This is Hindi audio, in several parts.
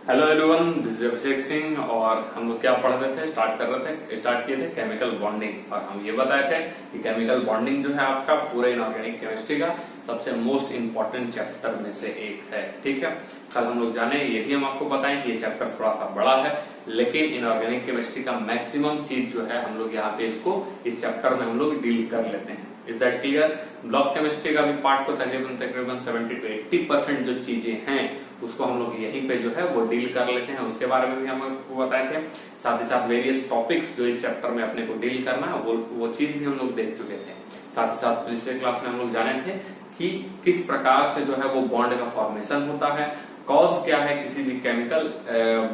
Hello everyone, this is Abhishek Singh. और हम लोग क्या पढ़ रहे थे, स्टार्ट किए थे केमिकल बॉन्डिंग। और हम ये बताए थे कि केमिकल बॉन्डिंग जो है आपका पूरे इनऑर्गेनिक केमिस्ट्री का सबसे मोस्ट इंपॉर्टेंट चैप्टर में से एक है। ठीक है, कल हम लोग जाने ये भी हम आपको बताएं कि ये चैप्टर थोड़ा सा बड़ा है, लेकिन इनऑर्गेनिक केमिस्ट्री का मैक्सिमम चीज जो है हम लोग यहाँ पे इसको इस चैप्टर में हम लोग डील कर लेते हैं। Is that clear? Block chemistry का भी पार्ट को तकरीबन 70 to 80% जो चीजें हैं उसको हम लोग यहीं पे जो है वो डील कर लेते हैं। उसके बारे में भी हम आपको बताए थे। साथ ही साथ वेरियस टॉपिक्स जो इस चैप्टर में अपने को डील करना है वो चीज भी हम लोग देख चुके थे। साथ ही साथ पिछले क्लास में हम लोग जाने थे कि किस प्रकार से जो है वो बॉन्ड का फॉर्मेशन होता है, कॉज क्या है किसी भी केमिकल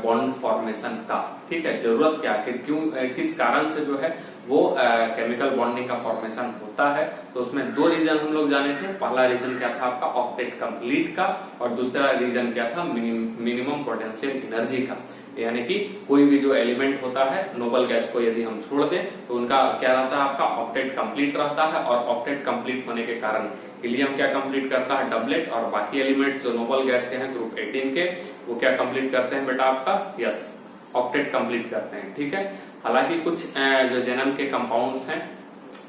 बॉन्ड फॉर्मेशन का। ठीक है, जरूरत क्या है, क्यों, किस कारण से जो है वो केमिकल बॉन्डिंग का फॉर्मेशन होता है। तो उसमें दो रीजन हम लोग जाने थे। पहला रीजन क्या था आपका ऑक्टेट कंप्लीट का, और दूसरा रीजन क्या था मिनिमम पोटेंशियल एनर्जी का। यानी कि कोई भी जो एलिमेंट होता है नोबल गैस को यदि हम छोड़ दें तो उनका क्या रहता है आपका ऑक्टेट कंप्लीट रहता है। और ऑक्टेट कंप्लीट होने के कारण हीलियम क्या कंप्लीट करता है, डबलेट। और बाकी एलिमेंट्स जो नोबल गैस के हैं ग्रुप 18 के, वो क्या कंप्लीट करते हैं बेटा आपका, यस, ऑक्टेट कंप्लीट करते हैं। ठीक है, हालांकि कुछ जो जेनम के कंपाउंड्स हैं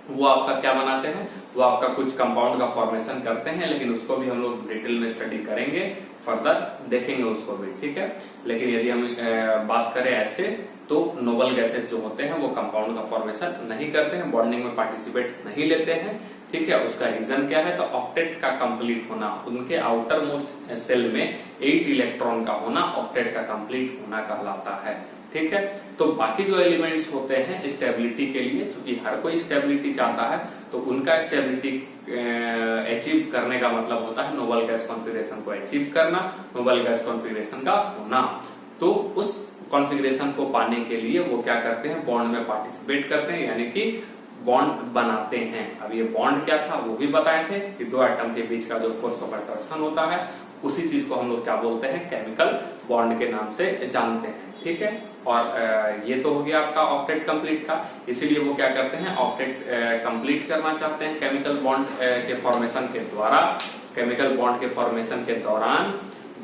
वो आपका क्या बनाते हैं, वो आपका कुछ कंपाउंड का फॉर्मेशन करते हैं, लेकिन उसको भी हम लोग डिटेल में स्टडी करेंगे, फर्दर देखेंगे उसको भी। ठीक है, लेकिन यदि हम बात करें ऐसे तो नोबल गैसेस जो होते हैं वो कंपाउंड का फॉर्मेशन नहीं करते हैं, बॉन्डिंग में पार्टिसिपेट नहीं लेते हैं। ठीक है, उसका रीजन क्या है, तो ऑक्टेट का कंप्लीट होना, उनके आउटर मोस्ट सेल में 8 इलेक्ट्रॉन का होना ऑक्टेट का कंप्लीट होना कहलाता है। ठीक है, तो बाकी जो एलिमेंट्स होते हैं स्टेबिलिटी के लिए, चूंकि हर कोई स्टेबिलिटी चाहता है, तो उनका स्टेबिलिटी अचीव करने का मतलब होता है नोबल गैस कॉन्फिगरेशन को अचीव करना, नोबल गैस कॉन्फिगरेशन का होना। तो उस कॉन्फिगरेशन को पाने के लिए वो क्या करते हैं, बॉन्ड में पार्टिसिपेट करते हैं, यानी कि बॉन्ड बनाते हैं। अब ये बॉन्ड क्या था वो भी बताए थे कि दो एटम के बीच का जो फोर्स ऑफ अट्रैक्शन होता है उसी चीज को हम लोग क्या बोलते हैं, केमिकल बॉन्ड के नाम से जानते हैं। ठीक है, और ये तो हो गया आपका ऑक्टेट कंप्लीट का। इसीलिए वो क्या करते हैं, ऑक्टेट कंप्लीट करना चाहते हैं केमिकल बॉन्ड के फॉर्मेशन के द्वारा, केमिकल बॉन्ड के फॉर्मेशन के दौरान,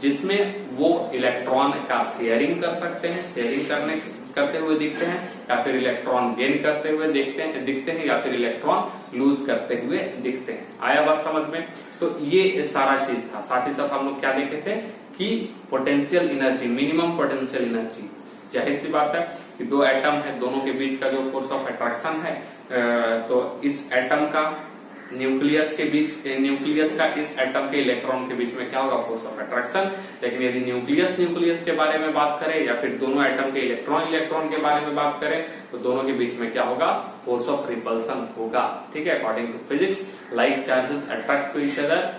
जिसमें वो इलेक्ट्रॉन का शेयरिंग कर सकते हैं, शेयरिंग करते हुए दिखते हैं, या फिर इलेक्ट्रॉन गेन करते हुए दिखते हैं, या फिर इलेक्ट्रॉन लूज करते हुए दिखते हैं। आया बात समझ में? तो ये सारा चीज था। साथ ही साथ हम लोग क्या देखे थे कि potential energy, minimum potential energy, जाहिर सी बात है कि दो एटम है, दोनों के बीच का जो फोर्स ऑफ अट्रैक्शन है, तो इस एटम का न्यूक्लियस का इस एटम के इलेक्ट्रॉन के बीच में क्या होगा, फोर्स ऑफ अट्रैक्शन। लेकिन यदि न्यूक्लियस के बारे में बात करें, या फिर दोनों एटम के इलेक्ट्रॉन के बारे में बात करें, तो दोनों के बीच में क्या होगा, फोर्स ऑफ रिपल्सन होगा। ठीक है, according to physics, like charges attract to each other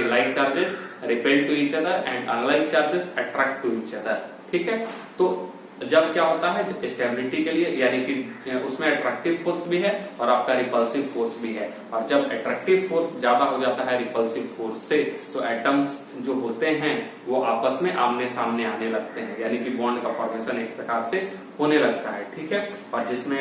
like charges repel to each other and unlike charges attract to each other. ठीक है, तो जब क्या होता है, स्टेबिलिटी के लिए, यानी कि उसमें अट्रैक्टिव फोर्स भी है और आपका रिपल्सिव फोर्स भी है। और जब अट्रैक्टिव फोर्स ज्यादा हो जाता है रिपल्सिव फोर्स से, तो एटम्स जो होते हैं वो आपस में आमने सामने आने लगते हैं, यानी कि बॉन्ड का फॉर्मेशन एक प्रकार से होने लगता है। ठीक है, और जिसमें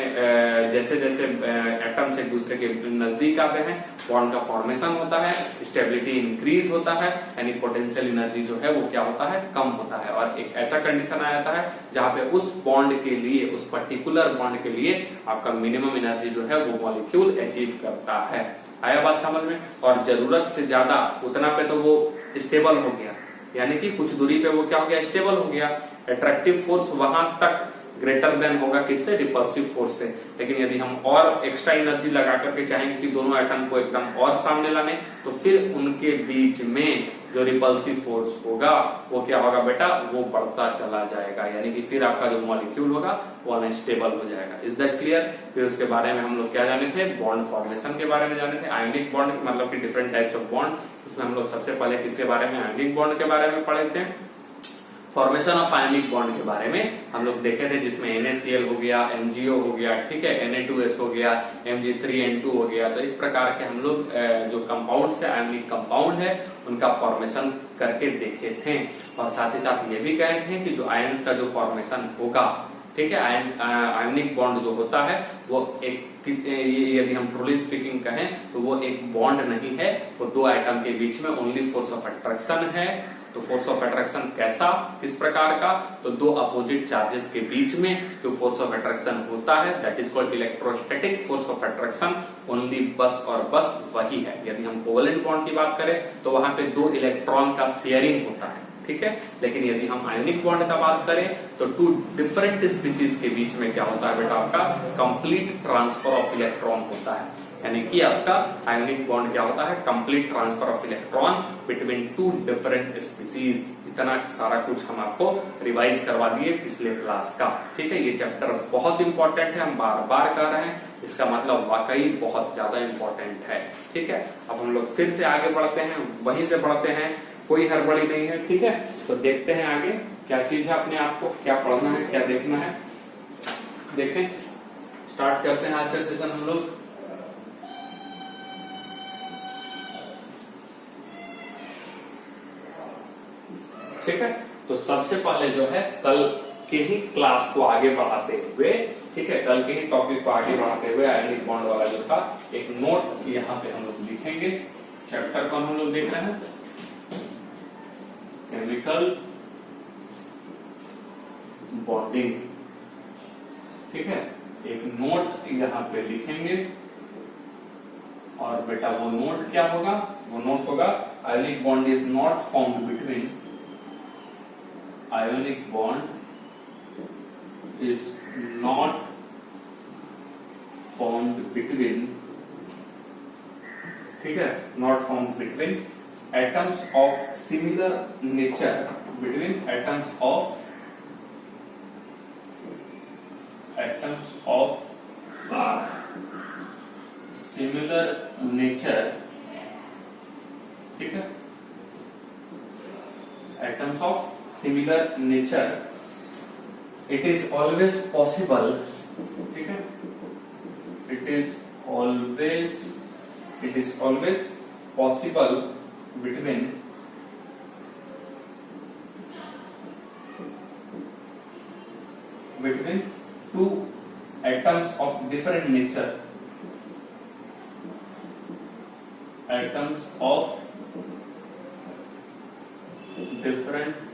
जैसे जैसे एटम्स एक दूसरे के नजदीक आते हैं, बॉन्ड का फॉर्मेशन होता है, स्टेबिलिटी इंक्रीज होता है, यानी पोटेंशियल एनर्जी जो है वो क्या होता है, कम होता है। और एक ऐसा कंडीशन आ जाता है जहां पे उस बॉन्ड के लिए, उस पर्टिकुलर बॉन्ड के लिए आपका मिनिमम एनर्जी जो है वो मॉलिक्यूल अचीव करता है। आया बात समझ में? और जरूरत से ज्यादा उतना पे तो वो स्टेबल हो गया, यानी कि कुछ दूरी पे वो क्या हो गया, स्टेबल हो गया। अट्रैक्टिव फोर्स वहां तक ग्रेटर देन होगा किससे, रिपल्सिव फोर्स से। लेकिन यदि हम और एक्स्ट्रा एनर्जी लगा करके चाहेंगे कि दोनों एटम को एकदम और सामने लाने, तो फिर उनके बीच में जो रिपल्सिव फोर्स होगा वो क्या होगा बेटा, वो बढ़ता चला जाएगा, यानी कि फिर आपका जो मॉलिक्यूल होगा वो अनस्टेबल हो जाएगा। Is that clear? फिर उसके बारे में हम लोग क्या जाने थे, बॉन्ड फॉर्मेशन के बारे में जाने थे। आयोनिक बॉन्ड मतलब कि डिफरेंट टाइप्स ऑफ बॉन्ड, उसमें हम लोग सबसे पहले किसके बारे में, आयोनिक बॉन्ड के बारे में पढ़े थे। फॉर्मेशन ऑफ आयोनिक बॉन्ड के बारे में हम लोग देखे थे, जिसमें NaCl हो गया, MgO हो गया, ठीक है, Na2S हो गया, Mg3N2 हो गया। तो इस प्रकार के हम लोग जो कंपाउंड्स है, आयोनिक कंपाउंड है, उनका फॉर्मेशन करके देखे थे। और साथ ही साथ ये भी कहे थे कि जो आयंस का जो फॉर्मेशन होगा, ठीक है, आयोनिक बॉन्ड जो होता है वो एक यदि हम ट्रूली स्पीकिंग कहें तो वो एक बॉन्ड नहीं है, वो दो एटम के बीच में ओनली फोर्स ऑफ अट्रैक्शन है। तो फोर्स ऑफ अट्रैक्शन कैसा, किस प्रकार का, तो दो अपोजिट चार्जेस के बीच में जो फोर्स ऑफ अट्रैक्शन होता है that is called electrostatic force of attraction. Only बस और बस वही है। यदि हम कोवेलेंट बॉन्ड की बात करें तो वहां पे दो इलेक्ट्रॉन का शेयरिंग होता है, ठीक है। लेकिन यदि हम आयोनिक बॉन्ड का बात करें तो टू डिफरेंट स्पीसीज के बीच में क्या होता है बेटा, आपका कंप्लीट ट्रांसफर ऑफ इलेक्ट्रॉन होता है। यानी कि आपका आयोनिक बॉन्ड क्या होता है, complete transfer of electron between two different species. इतना सारा कुछ हम आपको रिवाइज करवा दिए पिछले क्लास का, ठीक है। ये चैप्टर बहुत इंपॉर्टेंट है, हम बार बार कर रहे हैं, इसका मतलब वाकई बहुत ज्यादा इंपॉर्टेंट है, ठीक है। अब हम लोग फिर से आगे बढ़ते हैं, वहीं से बढ़ते हैं, कोई हड़बड़ी नहीं है, ठीक है। तो देखते हैं आगे क्या चीज है, अपने आप को क्या पढ़ना है, क्या देखना है। देखें, स्टार्ट करते हैं आज का सेशन हम लोग। ठीक है, तो सबसे पहले जो है कल के ही क्लास को आगे बढ़ाते हुए, ठीक है, कल के ही टॉपिक को आगे बढ़ाते हुए आयोनिक बॉन्ड वाला जो था एक नोट यहाँ पे हम लोग लिखेंगे। चैप्टर को हम लोग देख रहे हैं केमिकल बॉन्डिंग, ठीक है। एक नोट यहाँ पे लिखेंगे और बेटा वो नोट क्या होगा, वो नोट होगा ionic bond is not formed between, ionic bond is not formed between, ठीक है, not formed between atoms of similar nature, between atoms of similar nature, ठीक है, atoms of similar nature, it is always possible, ठीक है, it is always possible between two atoms of different nature, atoms of different,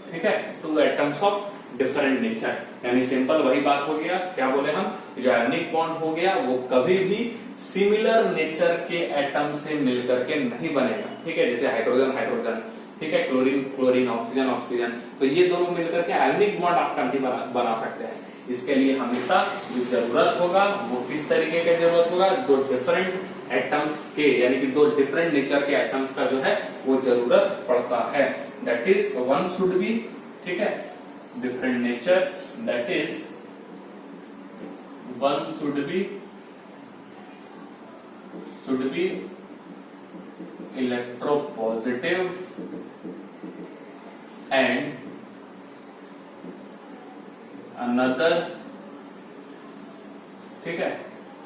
ठीक है, two atoms of different nature. यानी सिंपल वही बात हो गया, क्या बोले हम, जो आयोनिक बॉन्ड हो गया वो कभी भी सिमिलर नेचर के एटम से मिलकर के नहीं बनेगा, ठीक है। जैसे हाइड्रोजन हाइड्रोजन, ठीक है, क्लोरीन क्लोरीन, ऑक्सीजन ऑक्सीजन, तो ये दोनों मिलकर के आयोनिक बॉन्ड आप नहीं बना सकते हैं। इसके लिए हमेशा जो जरूरत होगा वो किस तरीके की जरूरत होगा, दो डिफरेंट एटम्स के, यानी कि दो डिफरेंट नेचर के एटम्स का जो है वो जरूरत पड़ता है। That is one should be, ठीक है, different nature, that is one should be electropositive and another, ठीक है,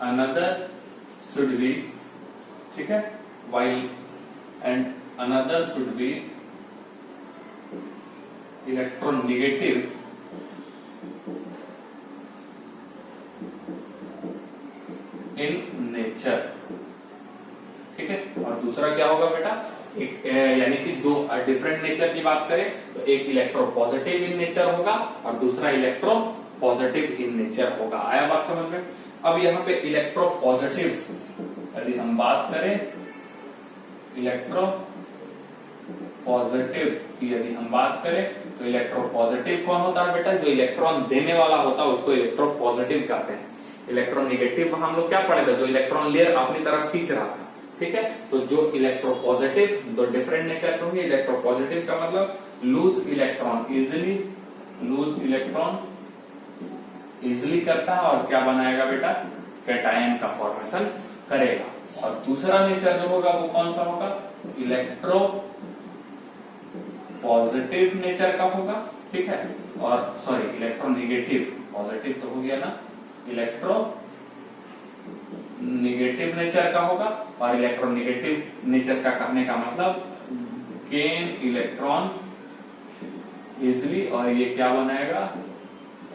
another should be, ठीक है, while and another should be electronegative in nature, ठीक है। और दूसरा क्या होगा बेटा, एक यानी कि दो डिफरेंट नेचर की बात करें तो एक इलेक्ट्रो पॉजिटिव इन नेचर होगा और दूसरा इलेक्ट्रो पॉजिटिव इन नेचर होगा। आया बात समझ में। अब यहाँ पे इलेक्ट्रो पॉजिटिव यदि हम बात करें, इलेक्ट्रो पॉजिटिव की यदि हम बात करें तो इलेक्ट्रो पॉजिटिव कौन होता है बेटा, जो इलेक्ट्रॉन देने वाला होता है उसको इलेक्ट्रो पॉजिटिव कहते हैं। इलेक्ट्रॉन निगेटिव हम लोग क्या पढ़े थे, जो इलेक्ट्रॉन लेयर अपनी तरफ खींच रहा था, ठीक है। तो जो इलेक्ट्रोपॉजिटिव दो डिफरेंट नेचर के होंगे, इलेक्ट्रोपॉजिटिव का मतलब लूज इलेक्ट्रॉन इजिली करता है और क्या बनाएगा बेटा, कैटायन का फॉर्मेशन करेगा। और दूसरा नेचर जो होगा वो कौन सा होगा, इलेक्ट्रो पॉजिटिव नेचर का होगा, ठीक है। और सॉरी इलेक्ट्रोनिगेटिव, पॉजिटिव तो हो गया ना, इलेक्ट्रो निगेटिव नेचर का होगा। और इलेक्ट्रोनिगेटिव नेचर का कहने का मतलब गेन इलेक्ट्रॉन इजिली, और ये क्या बनाएगा,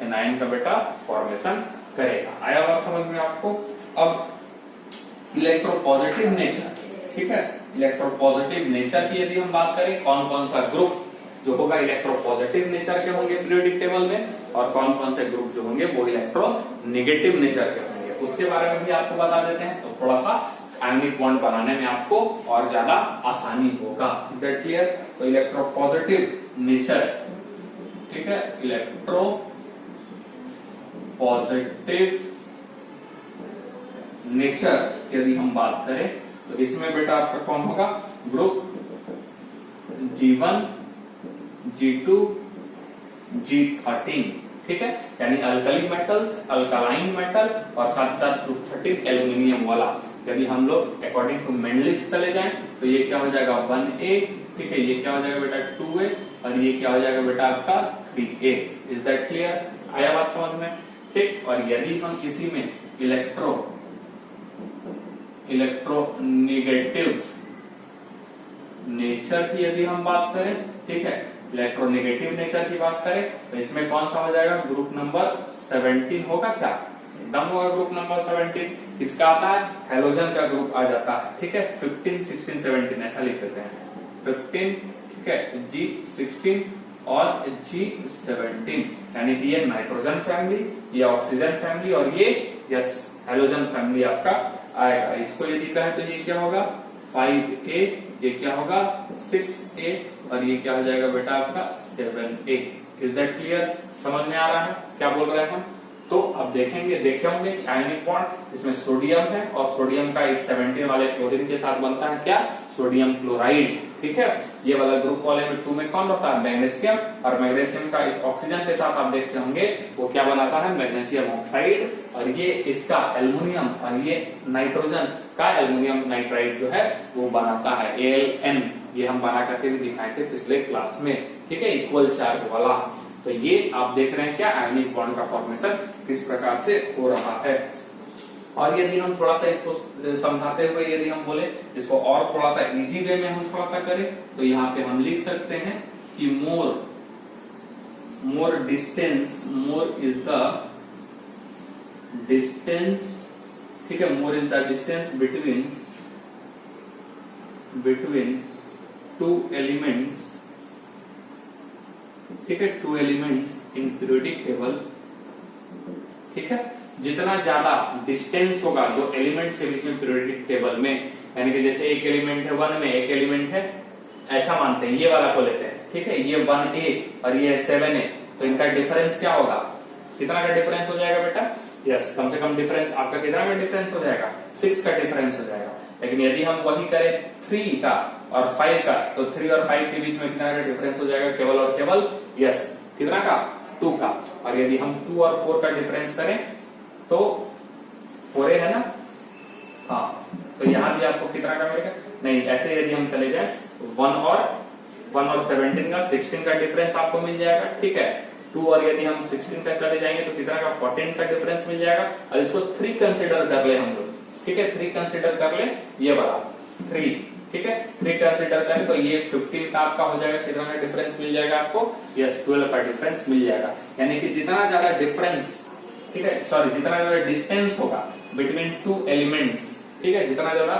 एनायन का बेटा फॉर्मेशन करेगा। आया बात समझ में आपको। अब इलेक्ट्रोपॉजिटिव नेचर, ठीक है, इलेक्ट्रोपॉजिटिव नेचर की यदि हम बात करें, कौन कौन सा ग्रुप जो होगा इलेक्ट्रोपॉजिटिव नेचर के होंगे पीरियोडिक टेबल में, और कौन कौन से ग्रुप जो होंगे वो इलेक्ट्रोनेगेटिव नेचर के होंगे, उसके बारे में भी आपको बता देते हैं। तो थोड़ा सा आयनिक बॉन्ड बनाने में आपको और ज्यादा आसानी होगा। Is that clear? तो इलेक्ट्रोपॉजिटिव नेचर, ठीक है, इलेक्ट्रो पॉजिटिव नेचर यदि हम बात करें तो इसमें बेटा आपका कौन होगा, ग्रुप G1, G2, G13, ठीक है, यानी अल्कली मेटल्स, अल्कालाइन मेटल और साथ ही साथ ग्रुप 13 एल्यूमिनियम वाला। यदि हम लोग अकॉर्डिंग टू मेंडलिफ चले जाएं तो ये क्या हो जाएगा 1A, ठीक है, ये क्या हो जाएगा बेटा 2A और ये क्या हो जाएगा बेटा आपका 3A। Is that clear? आया बात समझ में? ठीक। और यदि हम किसी में इलेक्ट्रोनेगेटिव नेचर की यदि हम बात करें, ठीक है, इलेक्ट्रोनेगेटिव नेचर की बात करें तो इसमें कौन सा हो जाएगा, ग्रुप नंबर 17 होगा। क्या एकदम होगा ग्रुप नंबर 17? किसका आता है, हेलोजन का ग्रुप आ जाता है, ठीक है, 15, 16, 17 ऐसा लिख देते हैं, 15, ठीक है, G16 और G17, यानी कि ये नाइट्रोजन फैमिली, ये ऑक्सीजन फैमिली और ये यस हेलोजन फैमिली आपका आएगा। इसको यदि कहें तो ये क्या होगा 5A, ये क्या होगा 6A और ये क्या हो जाएगा बेटा आपका 7A। Is that clear? समझ में आ रहा है क्या बोल रहे हैं हम? तो अब देखे होंगे आयनिक बॉन्ड, इसमें सोडियम है और सोडियम का इस 17 वाले क्लोरीन के साथ बनता है क्या, सोडियम क्लोराइड, ठीक है। ये वाला ग्रुप वाले में 2 में कौन होता है, मैग्नीशियम, और मैग्नीशियम का इस ऑक्सीजन के साथ आप देखते होंगे वो क्या बनाता है, मैग्नीशियम ऑक्साइड, और ये इसका एल्युमिनियम और ये नाइट्रोजन का एल्युमिनियम नाइट्राइड जो है वो बनाता है AlN। ये हम बना करके भी दिखाए थे पिछले क्लास में, ठीक है, इक्वल चार्ज वाला। तो ये आप देख रहे हैं क्या आयनिक बॉन्ड का फॉर्मेशन किस प्रकार से हो रहा है। और यदि हम थोड़ा सा इसको समझाते हुए यदि हम बोले इसको और थोड़ा सा इजी वे में हम थोड़ा सा करें तो यहाँ पे हम लिख सकते हैं कि मोर distance, more is the distance, ठीक है, मोर is the distance between two elements, ठीक है, 2 एलिमेंट्स इन पीरियोडिक टेबल, ठीक है, जितना ज्यादा डिस्टेंस होगा 2 एलिमेंट्स के बीच में पीरियोडिक टेबल में, यानी कि जैसे एक एलिमेंट है 1 में, एक एलिमेंट है ऐसा मानते हैं, ये वाला को लेते हैं, ठीक है, ये 1A और ये 7A, तो इनका डिफरेंस क्या होगा, कितना का डिफरेंस हो जाएगा बेटा, यस, कम से कम डिफरेंस आपका कितना का डिफरेंस हो जाएगा, 6 का डिफरेंस हो जाएगा। लेकिन यदि हम वही करें 3 का और 5 का, तो 3 और 5 के बीच में कितना का डिफरेंस हो जाएगा, केवल और केवल यस कितना का, 2 का। और यदि हम 2 और 4 का डिफरेंस करें तो 4A है ना, हाँ, तो यहां भी आपको कितना का मिलेगा, नहीं ऐसे यदि हम चले जाए 1 और 17 का 16 का डिफरेंस आपको मिल जाएगा, ठीक है। 2 और यदि हम 16 का चले जाएंगे तो कितना का 14 का डिफरेंस मिल जाएगा। और इसको 3 कंसिडर कर ले हम लोग, ठीक है, 3 कंसिडर कर ले, ये वाला 3, ठीक है, 3 कंसिडर करें तो ये 15 का आपका हो जाएगा, कितना का डिफरेंस मिल जाएगा आपको, यस 12 का डिफरेंस मिल जाएगा। यानी कि जितना ज्यादा डिफरेंस, ठीक है, सॉरी जितना ज्यादा डिस्टेंस होगा बिटवीन 2 एलिमेंट्स, ठीक है, जितना ज्यादा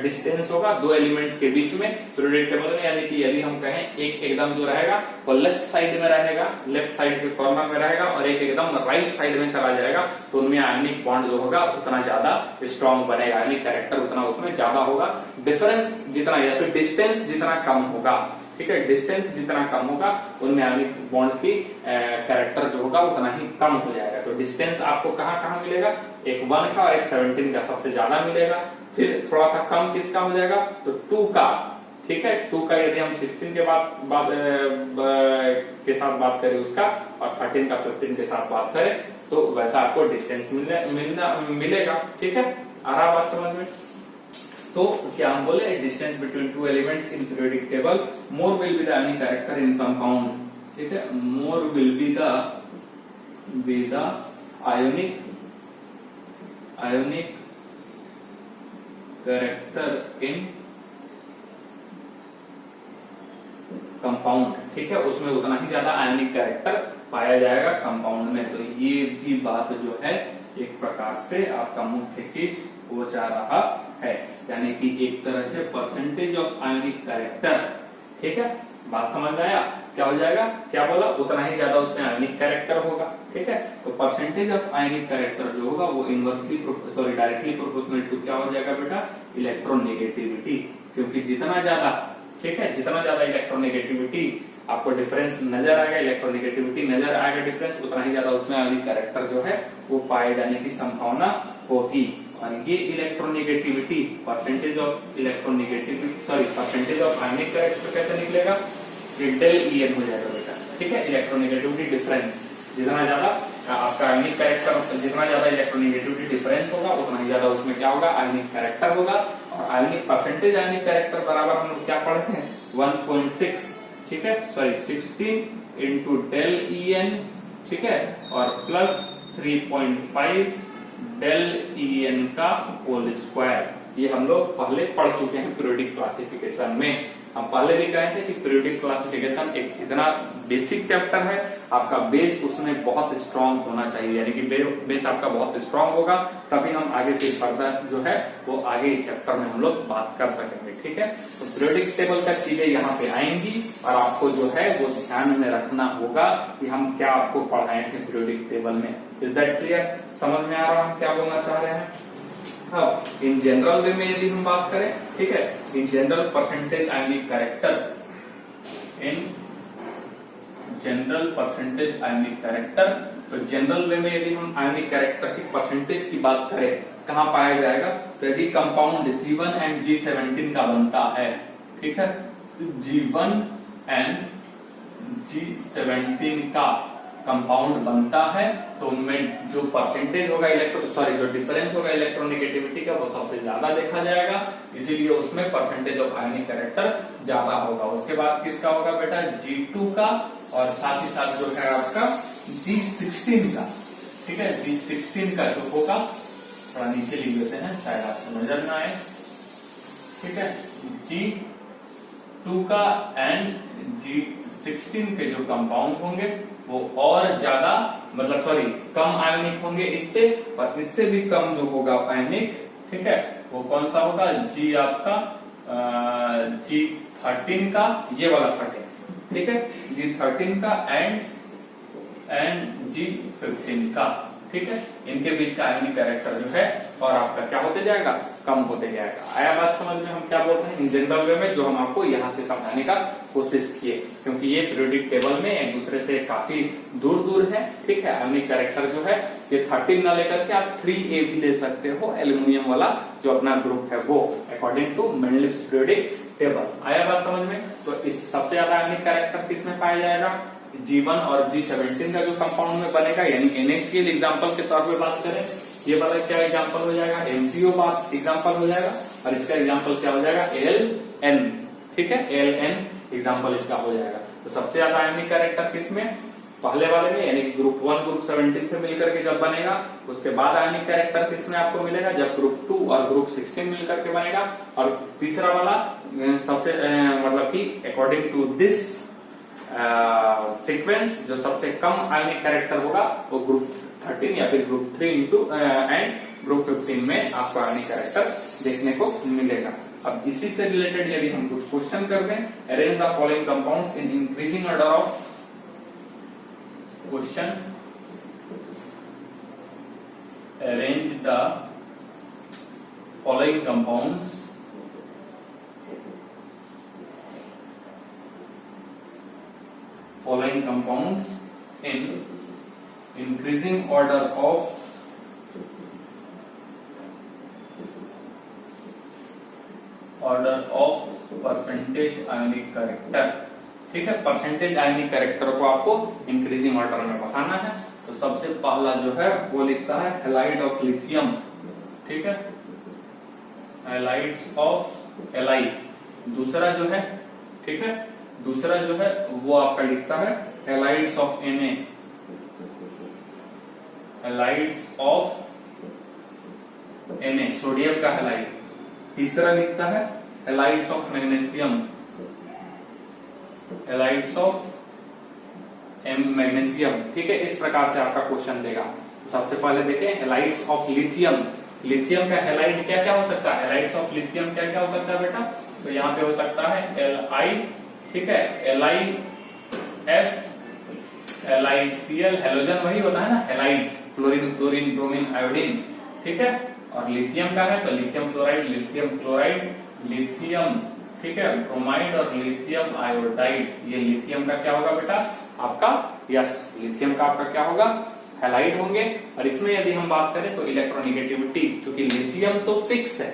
डिस्टेंस होगा 2 एलिमेंट्स के बीच में पीरियोडिक टेबल में, यानी कि यदि हम कहें एक एकदम जो रहेगा वो लेफ्ट साइड में रहेगा, लेफ्ट साइड के कॉर्नर में रहेगा, और एक एकदम राइट साइड में चला जाएगा, तो उनमें आयनिक बॉन्ड जो होगा उतना ज्यादा स्ट्रॉन्ग बनेगा, यानी कैरेक्टर उतना उसमें ज्यादा होगा। डिफरेंस जितना या फिर डिस्टेंस जितना कम होगा, ठीक है, डिस्टेंस जितना कम होगा उनमें आयनिक बॉन्ड की कैरेक्टर जो होगा उतना ही कम हो जाएगा। तो डिस्टेंस आपको कहाँ कहाँ मिलेगा, एक 1 का और एक 17 का सबसे ज्यादा मिलेगा। फिर थोड़ा सा कम किसका हो जाएगा, तो 2 का, ठीक है, 2 का यदि हम 16 के के साथ बात करें उसका, और 13 का 15 के साथ बात करें तो वैसा आपको डिस्टेंस मिलेगा, ठीक है। आ रहा बात समझ में? तो क्या हम बोले, distance between 2 elements in periodic table, more will be the ionic character in compound, ठीक है, more will be the ionic character in compound, ठीक है, उसमें उतना ही ज्यादा आयनिक कैरेक्टर पाया जाएगा कंपाउंड में। तो ये भी बात जो है एक प्रकार से आपका मुख्य चीज हो जा रहा है, यानी कि एक तरह से परसेंटेज ऑफ आयोनिक कैरेक्टर। ठीक है, बात समझ में आया? क्या हो जाएगा, क्या बोला, उतना ही ज्यादा उसमें आयोनिक कैरेक्टर होगा। ठीक है, तो परसेंटेज ऑफ आयोनिक कैरेक्टर जो होगा वो inversely sorry directly proportional to क्या हो जाएगा बेटा, इलेक्ट्रोनेगेटिविटी। क्योंकि जितना ज्यादा, ठीक है, जितना ज्यादा इलेक्ट्रोनेगेटिविटी आपको डिफरेंस नजर आएगा, इलेक्ट्रोनेगेटिविटी नजर आएगा डिफरेंस, उतना ही ज्यादा उसमें आयोनिक कैरेक्टर जो है वो पाए जाने की संभावना होगी। और ये electronegativity, percentage of electronegativity sorry percentage of ionic character कैसे निकलेगा, डेल EN हो जाएगा बेटा। ठीक है, इलेक्ट्रोनेगेटिविटी डिफरेंस, जितना ज्यादा आपका आयोनिक कैरेक्टर, जितना ज्यादा इलेक्ट्रोनेगेटिविटी डिफरेंस होगा उतना ही ज्यादा उसमें क्या होगा, आयोनिक कैरेक्टर होगा। और आयोनिक परसेंटेज आयोनिक कैरेक्टर बराबर हम लोग क्या पढ़ते हैं, 1.6, ठीक है, सॉरी 16 इंटू डेल EN, ठीक है, और प्लस 3.5 डेल EN का होल स्क्वायर। ये हम लोग पहले पढ़ चुके हैं पीरियोडिक क्लासिफिकेशन में। हम पहले भी कहे थे कि पीरियोडिक क्लासिफिकेशन एक इतना बेसिक चैप्टर है, आपका बेस उसमें बहुत स्ट्रांग होना चाहिए, यानी कि बेस आपका बहुत स्ट्रांग होगा, तभी हम आगे फिर फर्दर जो है वो आगे इस चैप्टर में हम लोग बात कर सकेंगे। ठीक है, तो पीरियोडिक टेबल का चीजें यहाँ पे आएंगी और आपको जो है वो ध्यान में रखना होगा कि हम क्या आपको पढ़ाए थे पीरियोडिक टेबल में। Is that clear? समझ में आ रहा है हम क्या बोलना चाह रहे हैं? अब इन जनरल वे में यदि हम बात करें, ठीक है, in general percentage ionic character, in general percentage ionic character, तो जनरल वे में यदि हम आयोनिक कैरेक्टर की परसेंटेज की बात करें कहाँ पाया जाएगा, तो यदि कंपाउंड G1 एंड G17 का बनता है, ठीक है, G1 एंड G17 का कंपाउंड बनता है तो उनमें जो परसेंटेज होगा जो डिफरेंस होगा इलेक्ट्रोनेगेटिविटी का वो सबसे ज्यादा देखा जाएगा, इसीलिए उसमें परसेंटेज ऑफ आयोनिक कैरेक्टर ज्यादा होगा। उसके बाद किसका होगा बेटा, G2 का, और साथ ही साथ जो है आपका G16 का। ठीक है, G16 का जो होगा, थोड़ा नीचे लिख देते हैं शायद आपको नजर ना आए। ठीक है, G2 का एंड G16 के जो कंपाउंड होंगे वो और ज्यादा, मतलब सॉरी कम आयोनिक होंगे इससे, और इससे भी कम जो होगा आयोनिक, ठीक है, वो कौन सा होगा, G आपका G13 का, ये वाला 13, ठीक है, G13 का एंड G15 का। ठीक है, इनके बीच का आयोनिक कैरेक्टर जो है और आपका क्या होते जाएगा, कम होते जाएगा। आया बात समझ में? हम क्या बोलते हैं इन जनरल वे में, जो हम आपको यहाँ से समझाने का कोशिश किए, क्योंकि ये पीरियोडिक टेबल में एक दूसरे से काफी दूर दूर है। ठीक है, आयोनिक कैरेक्टर जो है ये 13 ना लेकर के आप 3A भी ले सकते हो, एल्यूमिनियम वाला जो अपना ग्रुप है वो, अकॉर्डिंग टू मेंडलिव्स पीरियोडिक टेबल। आया बात समझ में? तो इस सबसे ज्यादा आयोनिक कैरेक्टर किसमें पाया जाएगा, G1 और G17 का जो कंपाउंड में बनेगा, यानी NaCl एग्जांपल के तौर पे बात करें, ये वाला क्या एग्जांपल हो जाएगा, MgO बात एग्जांपल हो जाएगा, और इसका एग्जांपल क्या हो जाएगा, Ln। ठीक है, Ln एग्जांपल इसका हो जाएगा। तो सबसे ज्यादा आयोनिक कैरेक्टर किसमें, पहले वाले में, यानी ग्रुप 1 ग्रुप 17 से मिलकर के जब बनेगा, उसके बाद आयोनिक कैरेक्टर किसमें आपको मिलेगा, जब ग्रुप 2 और ग्रुप 16 मिलकर के बनेगा। और तीसरा वाला सबसे मतलब कि अकॉर्डिंग टू दिस सीक्वेंस जो सबसे कम आयोनिक कैरेक्टर होगा वो ग्रुप 13 या फिर ग्रुप 3 एंड ग्रुप 15 में आपको आयोनिक कैरेक्टर देखने को मिलेगा। अब इसी से रिलेटेड यदि हम कुछ क्वेश्चन कर दें, arrange the following compounds in increasing order of, question arrange the following compounds in increasing order of percentage ionic character. ठीक है, परसेंटेज आयोनिक कैरेक्टर को आपको इंक्रीजिंग ऑर्डर में बताना है। तो सबसे पहला जो है वो लिखता है हैलाइड ऑफ लिथियम। ठीक है, हैलाइड्स ऑफ एलाइड। दूसरा जो है, ठीक है, दूसरा जो है वो आपका लिखता है halides of Na, halides of Na, sodium का हैलाइड। तीसरा लिखता है halides of magnesium, halides of magnesium. ठीक है, इस प्रकार से आपका क्वेश्चन देगा। तो सबसे पहले देखें हैलाइड्स ऑफ लिथियम। लिथियम का हैलाइड क्या क्या हो सकता है, हैलाइड्स ऑफ लिथियम क्या क्या हो सकता है बेटा, तो यहाँ पे हो सकता है Li, ठीक है, LiF, LiCl, हेलोजन वही होता है ना, halides, fluorine, chlorine, bromine, iodine, ठीक है। और लिथियम का है तो lithium fluoride, lithium chloride, lithium, ठीक है, ब्रोमाइड और लिथियम आयोडाइड, ये लिथियम का क्या होगा बेटा आपका, यस, लिथियम का आपका क्या होगा, हैलाइड होंगे। और इसमें यदि हम बात करें तो इलेक्ट्रोनिगेटिविटी, चूंकि लिथियम तो फिक्स है,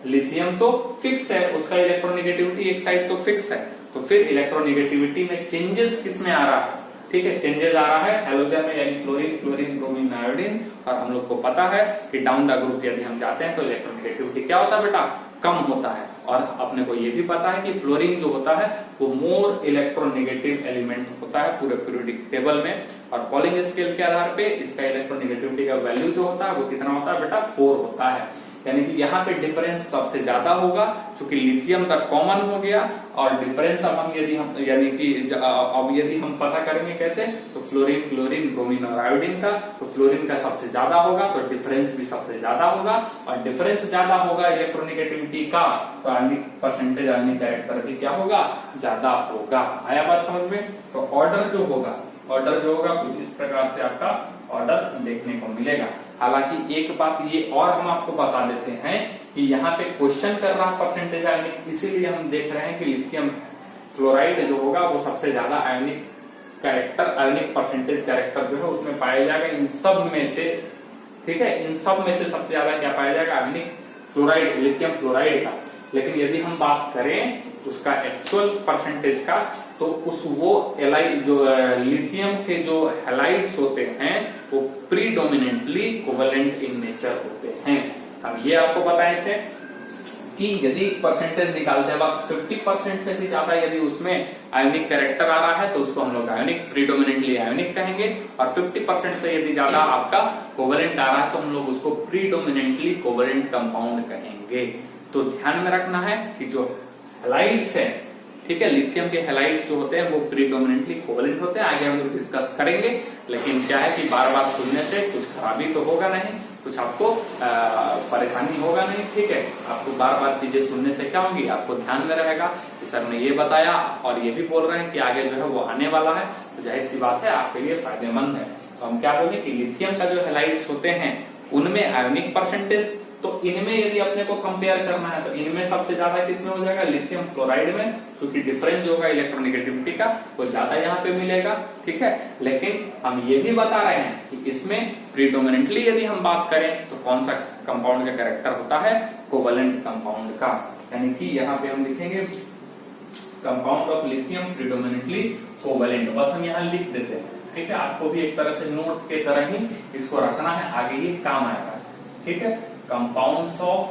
लिथियम तो फिक्स है, उसका इलेक्ट्रोनिगेटिविटी एक साइड तो फिक्स है, तो फिर इलेक्ट्रोनिगेटिविटी में चेंजेस किसमें आ रहा है, ठीक है, चेंजेस आ रहा है हेलोजन में, यानी फ्लोरीन, क्लोरीन, ब्रोमीन, आयोडीन। और हम लोग को पता है कि डाउन द ग्रुप यदि हम जाते हैं तो इलेक्ट्रोनिगेटिविटी क्या होता है बेटा, कम होता है। और अपने को ये भी पता है कि फ्लोरीन जो होता है वो मोर इलेक्ट्रोनिगेटिव एलिमेंट होता है पूरे पीरियोडिक टेबल में। और पॉलिंग स्केल के आधार पे इसका इलेक्ट्रोनिगेटिविटी का वैल्यू जो होता है वो कितना होता है बेटा, 4 होता है। यानी कि यहाँ पे डिफरेंस सबसे ज्यादा होगा, क्योंकि लिथियम तक कॉमन हो गया। और डिफरेंस अब हम यानी कि अब यदि हम पता करेंगे कैसे, तो फ्लोरीन, क्लोरीन, ब्रोमीन और आयोडीन का, तो फ्लोरीन का सबसे ज्यादा होगा तो डिफरेंस भी सबसे ज्यादा होगा। और डिफरेंस ज्यादा होगा इलेक्ट्रोनिगेटिविटी का तो आयनिक परसेंटेज, आयनिक कैरेक्टर भी क्या होगा, ज्यादा होगा। आया बात समझ में। तो ऑर्डर जो होगा कुछ इस प्रकार से आपका ऑर्डर देखने को मिलेगा। हालांकि एक बात ये और हम आपको बता देते हैं कि यहाँ पे क्वेश्चन कर रहा परसेंटेज आयनिक, इसीलिए हम देख रहे हैं कि लिथियम फ्लोराइड जो होगा वो सबसे ज्यादा आयनिक कैरेक्टर, आयनिक परसेंटेज कैरेक्टर जो है उसमें पाया जाएगा इन सब में से, ठीक है, इन सब में से सबसे ज्यादा क्या पाया जाएगा, आयनिक फ्लोराइड, लिथियम फ्लोराइड का। लेकिन यदि हम बात करें उसका एक्चुअल परसेंटेज का, तो वो जो लिथियम के जो हैलाइड्स होते हैं वो प्रीडोमिनेंटली कोवेलेंट इन नेचर होते हैं। हम ये आपको बताए थे कि यदि परसेंटेज निकालते वक्त 50% से भी ज्यादा यदि उसमें आयोनिक कैरेक्टर आ रहा है तो उसको हम लोग आयोनिक, प्रीडोमिनेंटली आयोनिक कहेंगे। और 50% से यदि ज्यादा आपका कोवेलेंट आ रहा है तो हम लोग उसको प्रीडोमिनेंटली कोवेलेंट कंपाउंड कहेंगे। तो ध्यान में रखना है कि जो हैलाइड्स है, ठीक है, लिथियम के हैलाइड्स जो होते हैं वो प्रीडोमिनेंटली कोवेलेंट होते हैं। आगे हम लोग डिस्कस करेंगे। लेकिन क्या है कि बार बार सुनने से कुछ खराबी तो होगा नहीं, कुछ आपको परेशानी होगा नहीं, ठीक है। आपको बार बार चीजें सुनने से क्या होंगी, आपको ध्यान में रहेगा कि सर ने ये बताया और ये भी बोल रहे हैं कि आगे जो है वो आने वाला है, तो जाहिर सी बात है आपके लिए फायदेमंद है। तो हम क्या बोले कि लिथियम का जो हैलाइड्स होते हैं उनमें आयोनिक परसेंटेज, तो इनमें यदि अपने को कंपेयर करना है तो इनमें सबसे ज्यादा किसमें हो जाएगा, लिथियम फ्लोराइड में, क्योंकि डिफरेंस जो होगा इलेक्ट्रोनिगेटिविटी का वो ज्यादा यहाँ पे मिलेगा, ठीक है। लेकिन हम ये भी बता रहे हैं कि इसमें प्रीडोमिनेंटली यदि हम बात करें तो कौन सा कंपाउंड का कैरेक्टर होता है, कोवेलेंट कंपाउंड का। यानी कि यहाँ पे हम लिखेंगे compound of lithium predominantly covalent, बस हम यहाँ लिख देते हैं, ठीक है। आपको भी एक तरह से नोट के तरह ही इसको रखना है, आगे ये काम आएगा, ठीक है। कंपाउंड्स ऑफ,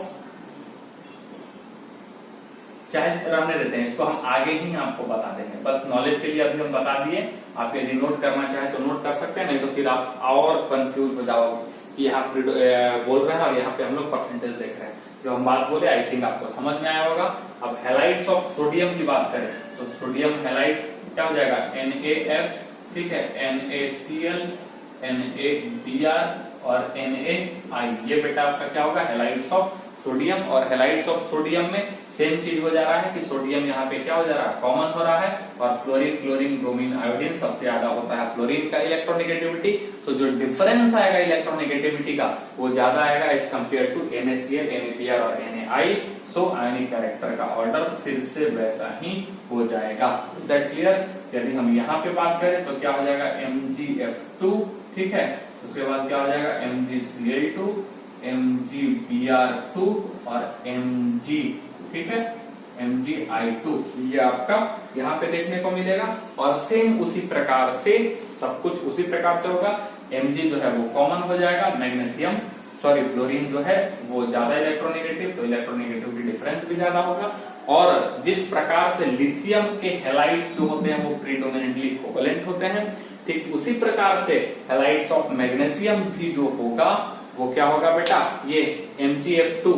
चाहे रहने देते हैं इसको, हम आगे ही आपको बता देंगे, बस नॉलेज के लिए अभी हम बता दिए। आप यदि नोट करना चाहें तो नोट कर सकते हैं, नहीं तो फिर आप और कंफ्यूज हो जाओगे कि यहाँ बोल रहे हैं और यहाँ पे हम लोग परसेंटेज देख रहे हैं। जो हम बात बोले आई थिंक आपको समझ में आया होगा। अब हैलाइड्स ऑफ सोडियम की बात करें तो सोडियम हैलाइड क्या हो जाएगा, NaF, ठीक है, NaCl, NaBr और NaI, ये बेटा आपका क्या होगा, हैलाइड्स ऑफ सोडियम। और हैलाइड्स ऑफ सोडियम में सेम चीज हो जा रहा है कि सोडियम यहाँ पे क्या हो जा रहा है, कॉमन हो रहा है। और फ्लोरीन, क्लोरीन, ब्रोमीन, आयोडीन सबसे ज्यादा होता है फ्लोरीन का इलेक्ट्रोनिगेटिविटी। तो जो डिफरेंस आएगा इलेक्ट्रोनिगेटिविटी का वो ज्यादा आएगा as compare to NaCl, NaBr और NaI। सो आयनिक कैरेक्टर का ऑर्डर फिर से वैसा ही हो जाएगा। That clear. यदि हम यहाँ पे बात करें तो क्या हो जाएगा, MgF2, ठीक है। उसके बाद क्या हो जाएगा, MgCl2, MgBr2 और Mg, ठीक है, MgI2, ये आपका यहाँ पे देखने को मिलेगा। और सेम उसी प्रकार से सब कुछ उसी प्रकार से होगा। Mg जो है वो कॉमन हो जाएगा, मैग्नीशियम फ्लोरीन जो है वो ज्यादा इलेक्ट्रोनिगेटिव, तो इलेक्ट्रोनिगेटिविटी डिफरेंस भी ज्यादा होगा। और जिस प्रकार से लिथियम के हैलाइड्स जो होते हैं वो प्रीडोमिनेंटली कोवेलेंट होते हैं, ठीक उसी प्रकार से हैलाइड्स ऑफ मैग्नीशियम भी जो होगा वो क्या होगा बेटा, ये MgF2,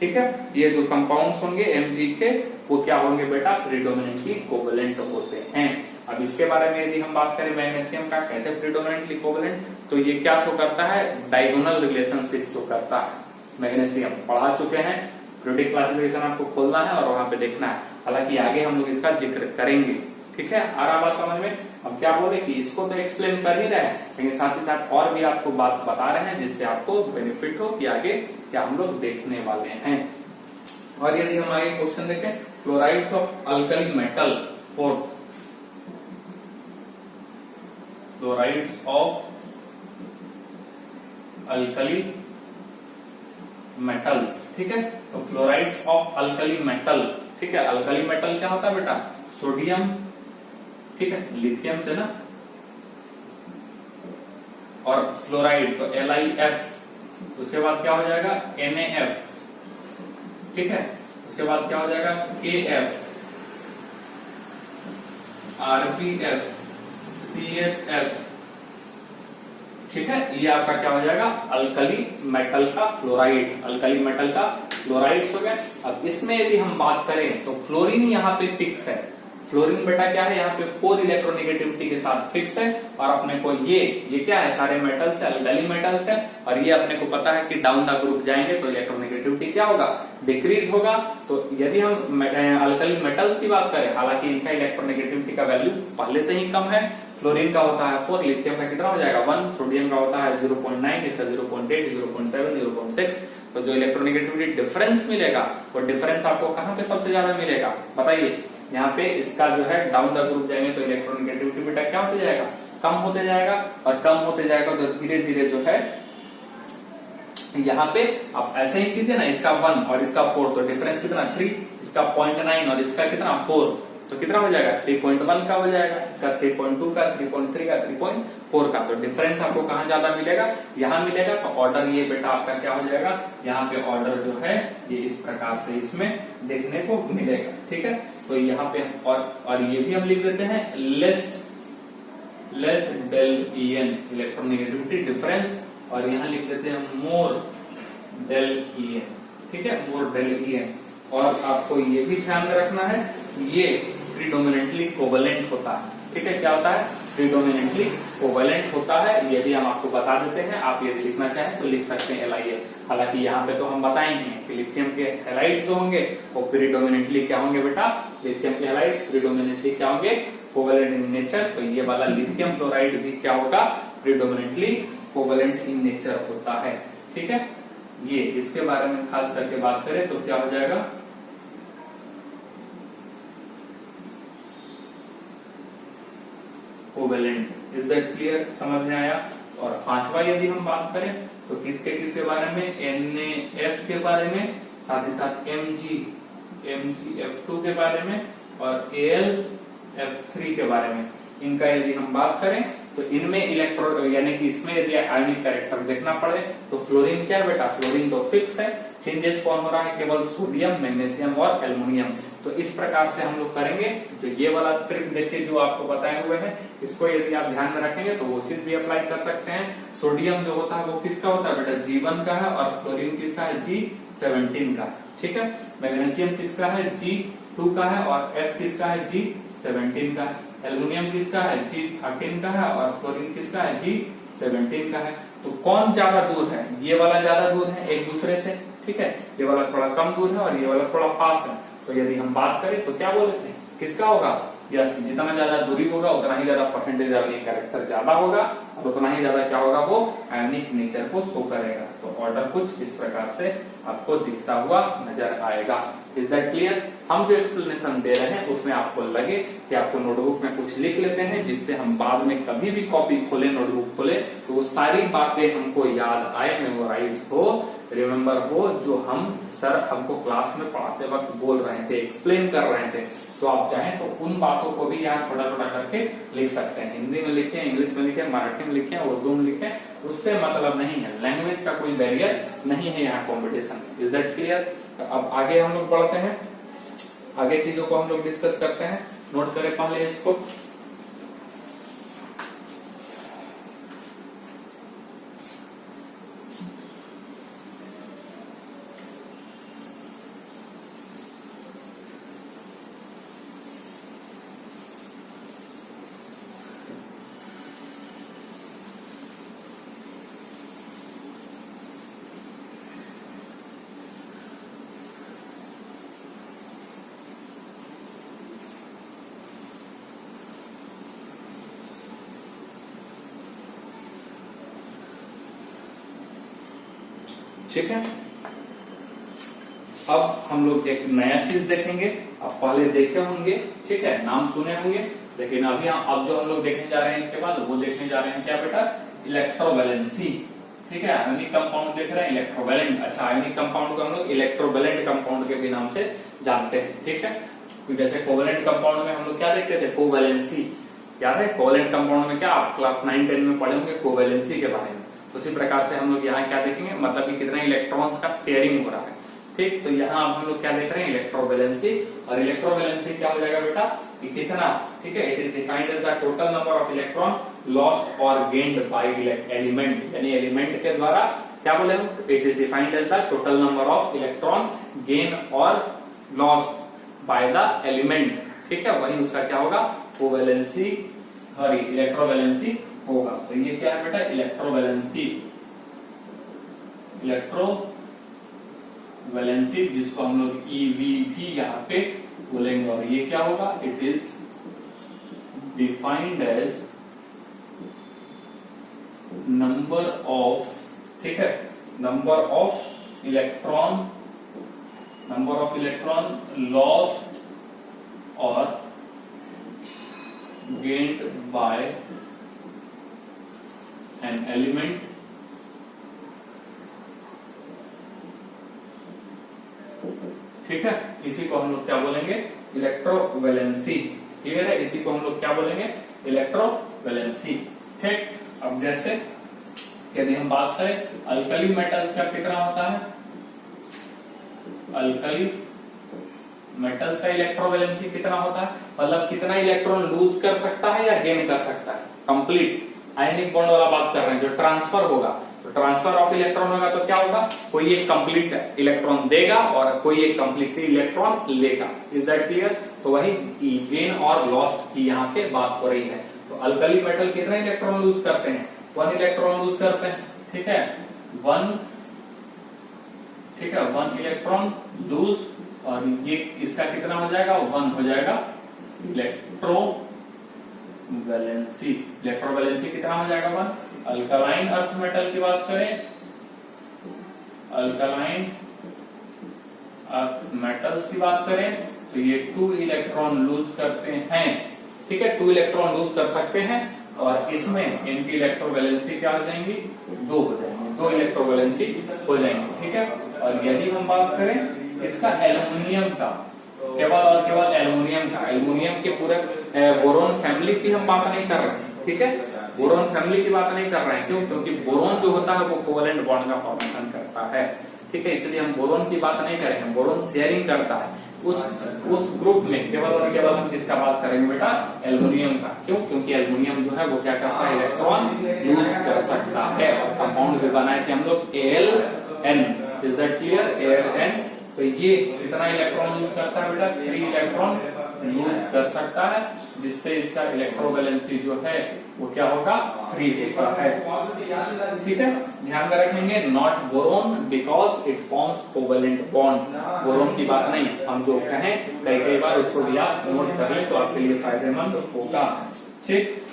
ठीक है। ये जो कंपाउंड्स होंगे Mg के वो क्या होंगे बेटा, प्रीडोमिनेंटली कोवेलेंट होते हैं। अब इसके बारे में यदि हम बात करें मैग्नीशियम का कैसे प्रीडोमिनेंटली कोवेलेंट, तो ये क्या शो करता है, डायगोनल रिलेशनशिप शो करता है, मैग्नीशियम पढ़ा चुके हैं। पीरियोडिक क्लासिफिकेशन आपको खोलना है और वहां पे देखना है, हालांकि आगे हम लोग इसका जिक्र करेंगे। ठीक है, आ रहा बात समझ में? अब क्या बोले कि इसको तो एक्सप्लेन कर ही रहे हैं, लेकिन साथ ही साथ और भी आपको बात बता रहे हैं जिससे आपको बेनिफिट हो कि आगे क्या हम लोग देखने वाले हैं। और यदि हम आगे क्वेश्चन देखें, chlorides of alkali metal, fourth, chlorides of alkali metals. ठीक है, तो फ्लोराइड्स ऑफ अल्कली मेटल, ठीक है, अल्कली मेटल क्या होता है बेटा? सोडियम, ठीक है, लिथियम से ना, और फ्लोराइड तो LiF, उसके बाद क्या हो जाएगा? NaF, ठीक है, उसके बाद क्या हो जाएगा? KF, RbF, CSF, ठीक है, ये आपका क्या हो जाएगा? अल्कली मेटल का फ्लोराइड, अल्कली मेटल का फ्लोराइड्स हो गया। अब इसमें यदि हम बात करें तो फ्लोरीन यहाँ पे फिक्स है। फ्लोरीन बेटा क्या है? यहाँ पे 4 इलेक्ट्रोनेगेटिविटी के साथ फिक्स है, और अपने को ये क्या है? सारे मेटल्स है, अल्कली मेटल्स है, और ये अपने को पता है कि डाउन द ग्रुप जाएंगे तो इलेक्ट्रोनेगेटिविटी क्या होगा? डिक्रीज होगा। तो यदि हम अल्कली मेटल्स की बात करें, हालांकि इनका इलेक्ट्रोनेगेटिविटी का वैल्यू पहले से ही कम है। फ्लोरीन का होता है 4, लिथियम का कितना हो जाएगा? 1, सोडियम का होता है 0.9, इसका 0.8, 0.7, 0.6। तो जो इलेक्ट्रोनेगेटिविटी डिफरेंस मिलेगा वो डिफरेंस आपको कहां पे सबसे ज्यादा मिलेगा? बताइए। यहाँ पे इसका जो है डाउन द ग्रुप जाएंगे तो इलेक्ट्रोनेगेटिविटी बेटा क्या होते जाएगा? कम होते जाएगा, और कम होते जाएगा तो धीरे धीरे जो है यहाँ पे आप ऐसे ही कीजिए ना, इसका 1 और इसका 4, तो डिफरेंस कितना? 3, इसका 0.9 और इसका कितना? 4, तो कितना हो जाएगा? 3.1 का हो जाएगा, इसका 3.2 का, 3.3 का, 3.4 का। तो डिफरेंस आपको कहाँ ज्यादा मिलेगा? यहाँ मिलेगा। तो ऑर्डर ये बेटा आपका क्या हो जाएगा? यहाँ पे ऑर्डर जो है ये इस प्रकार से इसमें देखने को मिलेगा। ठीक है, तो यहाँ पे और ये भी हम लिख देते हैं less del EN, electronegativity difference, और यहाँ लिख देते हैं मोर डेल EN। ठीक है, मोर डेल EN। और आपको ये भी ध्यान में रखना है, ये प्रीडोमिनेंटली कोवेलेंट होता है। ठीक है, क्या होता है? प्रीडोमिनेंटली कोवेलेंट होता है। ये भी हम आपको बता देते हैं, आप यदि लिखना चाहें तो लिख सकते हैं LiF। हालांकि यहाँ पे तो हम बताएंगे कि लिथियम के हैलाइड्स जो होंगे वो प्रीडोमिनेंटली क्या होंगे बेटा? लिथियम के हैलाइड्स प्रीडोमिनेंटली क्या होंगे? Covalent in nature. तो ये वाला लिथियम फ्लोराइड भी क्या होगा? प्रीडोमिनेंटली कोवेलेंट इन नेचर होता है। ठीक है, ये इसके बारे में खास करके बात करें तो क्या हो जाएगा? कोवेलेंट। Is that clear? समझ में आया? और पांचवा यदि हम बात करें तो किसके बारे में? NaF के बारे में, साथ ही साथ MgF2 के बारे में, और AlF3 के बारे में। इनका यदि हम बात करें तो इनमें इलेक्ट्रो यानी कि इसमें यदि आयनिक कैरेक्टर देखना पड़े तो फ्लोरीन क्या है बेटा? फ्लोरीन तो फिक्स है। चेंजेस कौन हो रहा है? केवल सोडियम, मैग्नीशियम और एल्युमिनियम। तो इस प्रकार से हम लोग करेंगे। जो ये वाला ट्रिक देखिए जो आपको बताए हुए हैं, इसको यदि आप ध्यान में रखेंगे तो वो चीज भी अप्लाई कर सकते हैं। सोडियम जो होता है वो किसका होता है बेटा? G1 का है, और फ्लोरीन किसका है? G17 का। ठीक है, मैग्नीशियम किसका है? G2 का है, और F किसका है? G17 का है। एल्युमिनियम किसका है? G13 का है, और फ्लोरीन किसका है? G17 का है। तो कौन ज्यादा दूर है? ये वाला ज्यादा दूर है एक दूसरे से। ठीक है, ये वाला थोड़ा कम दूर है और ये वाला थोड़ा पास है। तो यदि हम बात करें तो क्या बोले थे? किसका होगा? यस, जितना ज्यादा दूरी होगा उतना ही ज्यादा परसेंटेज आयनिक कैरेक्टर ज्यादा होगा, और उतना ही ज्यादा क्या होगा? वो आयनिक नेचर को शो करेगा। तो ऑर्डर कुछ इस प्रकार से आपको दिखता हुआ नजर आएगा। Is that clear? हम जो एक्सप्लेनेशन दे रहे हैं उसमें आपको लगे कि आपको नोटबुक में कुछ लिख लेते हैं, जिससे हम बाद में कभी भी कॉपी खोले, नोटबुक खोले, तो वो सारी बातें हमको याद आए, मेमोराइज हो, रिमेम्बर हो, जो हम सर हमको क्लास में पढ़ाते वक्त बोल रहे थे, एक्सप्लेन कर रहे थे। तो आप चाहें तो उन बातों को भी यहाँ छोटा छोटा करके लिख सकते हैं। हिंदी में लिखें, इंग्लिश में लिखें, मराठी में लिखें, उर्दू में लिखें, उससे मतलब नहीं है। लैंग्वेज का कोई बैरियर नहीं है यहाँ कॉम्पिटिशन में। Is that clear? अब आगे हम लोग बढ़ते हैं, आगे चीजों को हम लोग डिस्कस करते हैं। नोट करें पहले इसको। ठीक है। अब हम लोग एक नया चीज देखेंगे, अब पहले देखे होंगे, ठीक है, नाम सुने होंगे, लेकिन अभी अब जो हम लोग देखने जा रहे हैं इसके बाद वो देखने जा रहे हैं क्या बेटा, इलेक्ट्रोवैलेंसी। ठीक है, आयनिक कंपाउंड देख रहे हैं, इलेक्ट्रोवैलेंट। अच्छा, आयनिक कंपाउंड को हम लोग इलेक्ट्रोवैलेंट कंपाउंड के भी नाम से जानते हैं। ठीक है, तो जैसे कोवैलेंट कंपाउंड में हम लोग क्या देखते थे, कोवैलेंसी। याद है कोवैलेंट कंपाउंड में क्या आप क्लास 9-10 में पढ़े होंगे कोवैलेंसी के बारे में। उसी प्रकार से हम लोग यहाँ क्या देखेंगे, मतलब कि कितना इलेक्ट्रॉन्स का शेयरिंग हो रहा है। ठीक, तो यहाँ अब हम लोग क्या देख रहे हैं, इलेक्ट्रोवैलेंसी। और इलेक्ट्रोवैलेंसी क्या हो जाएगा बेटा, कि कितना, ठीक है, it is defined as the total number of electron lost और गेन्ड बाय एलिमेंट, यानी एलिमेंट के द्वारा क्या बोले हम, it is defined as the total number of electron gain और लॉस बाय द एलिमेंट। ठीक है, वही उसका क्या होगा, कोवैलेंसी, सॉरी इलेक्ट्रोवैलेंसी होगा। तो ये क्या है बेटा, इलेक्ट्रोवैलेंसी, इलेक्ट्रोवैलेंसी जिसको हम लोग ईवी भी यहाँ पे बोलेंगे। और ये क्या होगा, it is defined as number of, ठीक है, नंबर ऑफ इलेक्ट्रॉन लॉस्ट और gained by an element ठीक है, इसी को हम लोग क्या बोलेंगे, इलेक्ट्रोवैलेंसी। क्लियर है, इसी को हम लोग क्या बोलेंगे, इलेक्ट्रोवैलेंसी। ठीक, अब जैसे यदि हम बात करें अल्कली मेटल्स का कितना होता है, अल्कली मेटल्स का इलेक्ट्रोवैलेंसी कितना होता है, मतलब कितना इलेक्ट्रॉन लूज कर सकता है या गेन कर सकता है। कंप्लीट आयनिक बॉन्ड वाला बात कर रहे हैं, जो ट्रांसफर होगा, तो ट्रांसफर ऑफ इलेक्ट्रॉन होगा तो क्या होगा, कोई एक कंप्लीट इलेक्ट्रॉन देगा और कोई एक कंप्लीट इलेक्ट्रॉन लेगा। Is that clear. तो वही गेन और लॉस की यहाँ पे बात हो रही है। तो अल्कली मेटल कितना इलेक्ट्रॉन लूज करते हैं, 1 इलेक्ट्रॉन लूज करते हैं। ठीक है, 1 इलेक्ट्रॉन लूज, और ये इसका कितना हो जाएगा, 1 हो जाएगा इलेक्ट्रोवैलेंसी। इलेक्ट्रोवैलेंसी कितना हो जाएगा, 1। अल्कलाइन अर्थ मेटल की बात करें, अल्कलाइन अर्थ मेटल्स की बात करें तो ये 2 इलेक्ट्रॉन लूज करते हैं। ठीक है, 2 इलेक्ट्रॉन लूज कर सकते हैं, और इसमें इनकी इलेक्ट्रोवैलेंसी क्या हो जाएंगी, 2 हो जाएंगे, 2 इलेक्ट्रोवैलेंसी हो जाएंगे। ठीक है, और यदि हम बात करें इसका एल्युमिनियम का, केवल और केवल एल्युमिनियम का, एल्युमिनियम के पूरे बोरोन फैमिली की हम बात नहीं कर रहे हैं। ठीक है, बोरोन फैमिली की बात नहीं कर रहे हैं, क्यों, क्योंकि बोरोन जो होता है वो कोवैलेंट बॉन्ड का फॉर्मेशन करता है। ठीक है, इसलिए हम बोरोन की बात नहीं करेंगे, बोरोन शेयरिंग करता है उस ग्रुप में। केवल और केवल हम किसका बात करेंगे बेटा, एल्युमिनियम का। क्यों, क्योंकि एल्युमिनियम जो है वो क्या करता है, इलेक्ट्रॉन लूज कर सकता है। और कंपाउंड भी बनाए थे हम लोग AlN। Is that clear, AlN। तो ये कितना इलेक्ट्रॉन लूज करता है बेटा, 3 इलेक्ट्रॉन लूज कर सकता है, जिससे इसका इलेक्ट्रोवैलेंसी जो है वो क्या होगा, 3 होता है। ठीक है, ध्यान में रखेंगे, not boron because it forms covalent bond. Boron की बात नहीं, हम जो कहें कई बार उसको भी आप नोट कर ले तो आपके लिए फायदेमंद होगा। ठीक,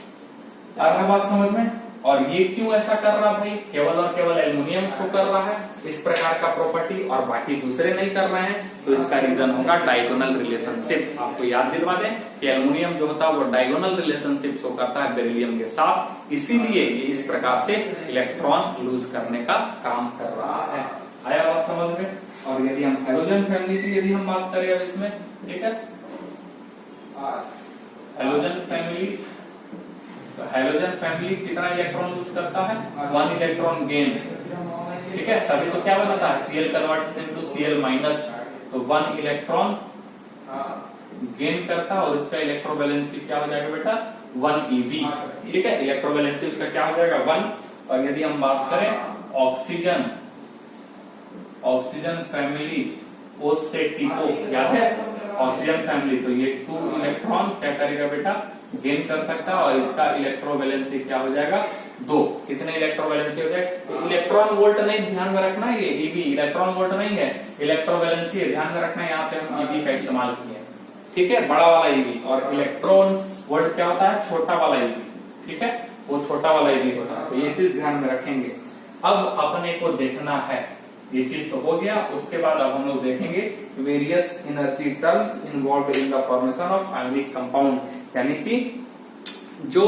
आ रहा बात समझ में। और ये क्यों ऐसा कर रहा भाई, केवल और केवल एल्युमिनियम शो कर रहा है इस प्रकार का प्रॉपर्टी और बाकी दूसरे नहीं कर रहे हैं, तो इसका रीजन होगा डायगोनल रिलेशनशिप। आपको याद दिलवा दें कि एल्युमिनियम जो होता है वो डायगोनल रिलेशनशिप शो करता है बेरिलियम के साथ, इसीलिए ये इस प्रकार से इलेक्ट्रॉन लूज करने का काम कर रहा है। आया बात समझ में। और यदि हम हैलोजन फैमिली की यदि हम बात करें अब इसमें, ठीक है, हैलोजन फैमिली, तो हैलोजन फैमिली कितना इलेक्ट्रॉन लूज करता है, 1 इलेक्ट्रॉन गेन। ठीक है, तभी तो क्या बनाता है, Cl converts into Cl minus, तो 1 इलेक्ट्रॉन गेन करता है, और इसका इलेक्ट्रोवैलेंसी क्या हो जाएगा बेटा, 1 eV। ठीक है, इलेक्ट्रोवैलेंसी उसका क्या हो जाएगा, 1। और यदि हम बात करें ऑक्सीजन फैमिली O से T-O, याद है ऑक्सीजन फैमिली, तो ये 2 इलेक्ट्रॉन क्या करेगा बेटा, गेन कर सकता है, और इसका इलेक्ट्रोवैलेंसी क्या हो जाएगा, 2। कितने इलेक्ट्रोवैलेंसी हो जाएगा, तो इलेक्ट्रॉन वोल्ट नहीं, ध्यान में रखना, ये ईवी इलेक्ट्रॉन वोल्ट नहीं है, इलेक्ट्रोवैलेंसी है, ध्यान में रखना। यहाँ पे हम ईवी का इस्तेमाल किए, ठीक है, बड़ा वाला ईवी, और इलेक्ट्रॉन वोल्ट क्या होता है, छोटा वाला ईवी। ठीक है, वो छोटा वाला ईवी होता है, तो ये चीज ध्यान में रखेंगे। अब अपने को देखना है ये चीज तो हो गया। उसके बाद अब हम लोग देखेंगे various energy terms involve in the formation of ionic compound, यानी कि जो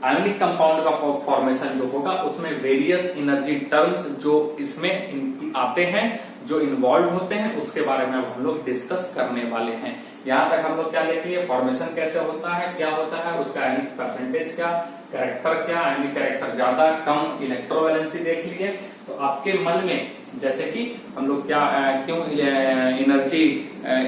आयोनिक कंपाउंड का फॉर्मेशन जो होगा उसमें वेरियस एनर्जी टर्म्स जो इसमें आते हैं, जो इन्वॉल्व होते हैं, उसके बारे में अब हम लोग डिस्कस करने वाले हैं। यहाँ तक हम लोग क्या देख लिए, फॉर्मेशन कैसे होता है, क्या होता है, उसका आयनिक परसेंटेज क्या, कैरेक्टर क्या, आयनिक कैरेक्टर ज्यादा कम, इलेक्ट्रोवैलेंसी देख लिए। तो आपके मन में जैसे कि हम लोग क्या क्यों एनर्जी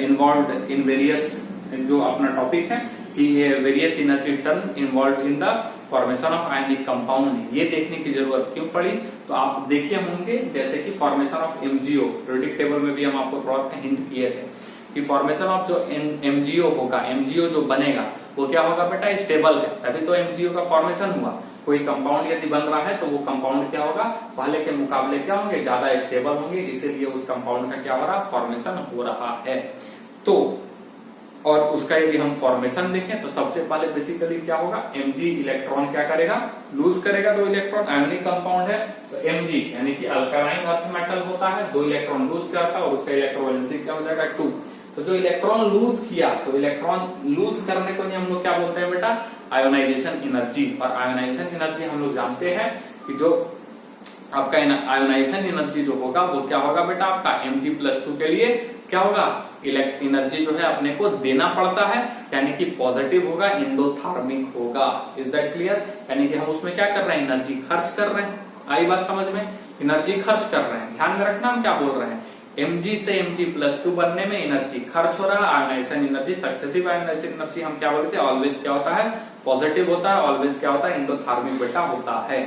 इन्वॉल्व इन वेरियस, जो अपना टॉपिक है कि various energy term involve in the formation of ionic compound, ये देखने की जरूरत क्यों पड़ी। तो आप देखिए होंगे जैसे कि formation of MgO, periodic table में भी हम आपको थोड़ा सा हिंट किए थे कि फॉर्मेशन ऑफ जो एमजीओ होगा, एमजीओ जो बनेगा वो क्या होगा बेटा, स्टेबल है, तभी तो एमजीओ का फॉर्मेशन हुआ। कोई कंपाउंड यदि बन रहा है तो वो कंपाउंड क्या होगा, पहले के मुकाबले क्या होंगे, ज्यादा स्टेबल होंगे, इसीलिए उस कंपाउंड का क्या हो रहा, फॉर्मेशन हो रहा है। तो और उसका यदि हम फॉर्मेशन देखें तो सबसे पहले बेसिकली क्या होगा, Mg इलेक्ट्रॉन क्या करेगा, लूज करेगा 2 इलेक्ट्रॉन, आयोनिक कंपाउंड है तो Mg यानी कि अल्कालाइन अर्थ मेटल होता है, 2 इलेक्ट्रॉन लूज करता है और उसका इलेक्ट्रोवैलेंसी क्या हो जाएगा 2। तो जो इलेक्ट्रॉन लूज किया, तो इलेक्ट्रॉन लूज करने को ही हम लोग क्या बोलते हैं बेटा, आयोनाइजेशन एनर्जी। और आयोनाइजेशन एनर्जी हम लोग जानते हैं कि जो आपका आयोनाइजेशन एनर्जी जो होगा वो क्या होगा बेटा, आपका Mg+2 के लिए क्या होगा, एनर्जी जो है अपने को देना पड़ता है, यानी कि पॉजिटिव होगा, एंडोथर्मिक होगा। इज दैट क्लियर, यानी कि हम उसमें क्या कर रहे हैं, एनर्जी खर्च कर रहे हैं। आई बात समझ में, एनर्जी खर्च कर रहे हैं, ध्यान में रखना हम क्या बोल रहे हैं, Mg से Mg+2 बनने में एनर्जी खर्च हो रहा है। Ionisation energy, successive ionisation energy हम क्या बोलते हैं, ऑलवेज क्या होता है, पॉजिटिव होता है, ऑलवेज क्या होता है, एंडोथर्मिक बेटा होता है।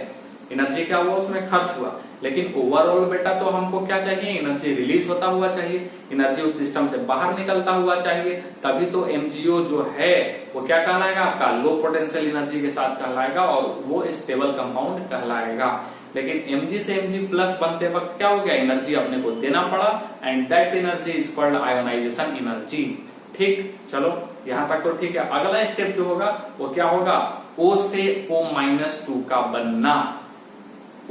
एनर्जी क्या हुआ, उसमें खर्च हुआ, लेकिन ओवरऑल बेटा तो हमको क्या चाहिए, एनर्जी रिलीज होता हुआ चाहिए, एनर्जी उस सिस्टम से बाहर निकलता हुआ चाहिए, तभी तो एमजीओ जो है वो क्या कहलाएगा, आपका लो पोटेंशियल एनर्जी के साथ कहलाएगा और वो स्टेबल कंपाउंड कहलाएगा। लेकिन Mg से Mg+ बनते वक्त क्या हो गया, एनर्जी अपने को देना पड़ा, and that energy is called ionisation energy. ठीक, चलो यहां तक तो ठीक है। अगला स्टेप जो होगा वो क्या होगा, O से O-2 का बनना,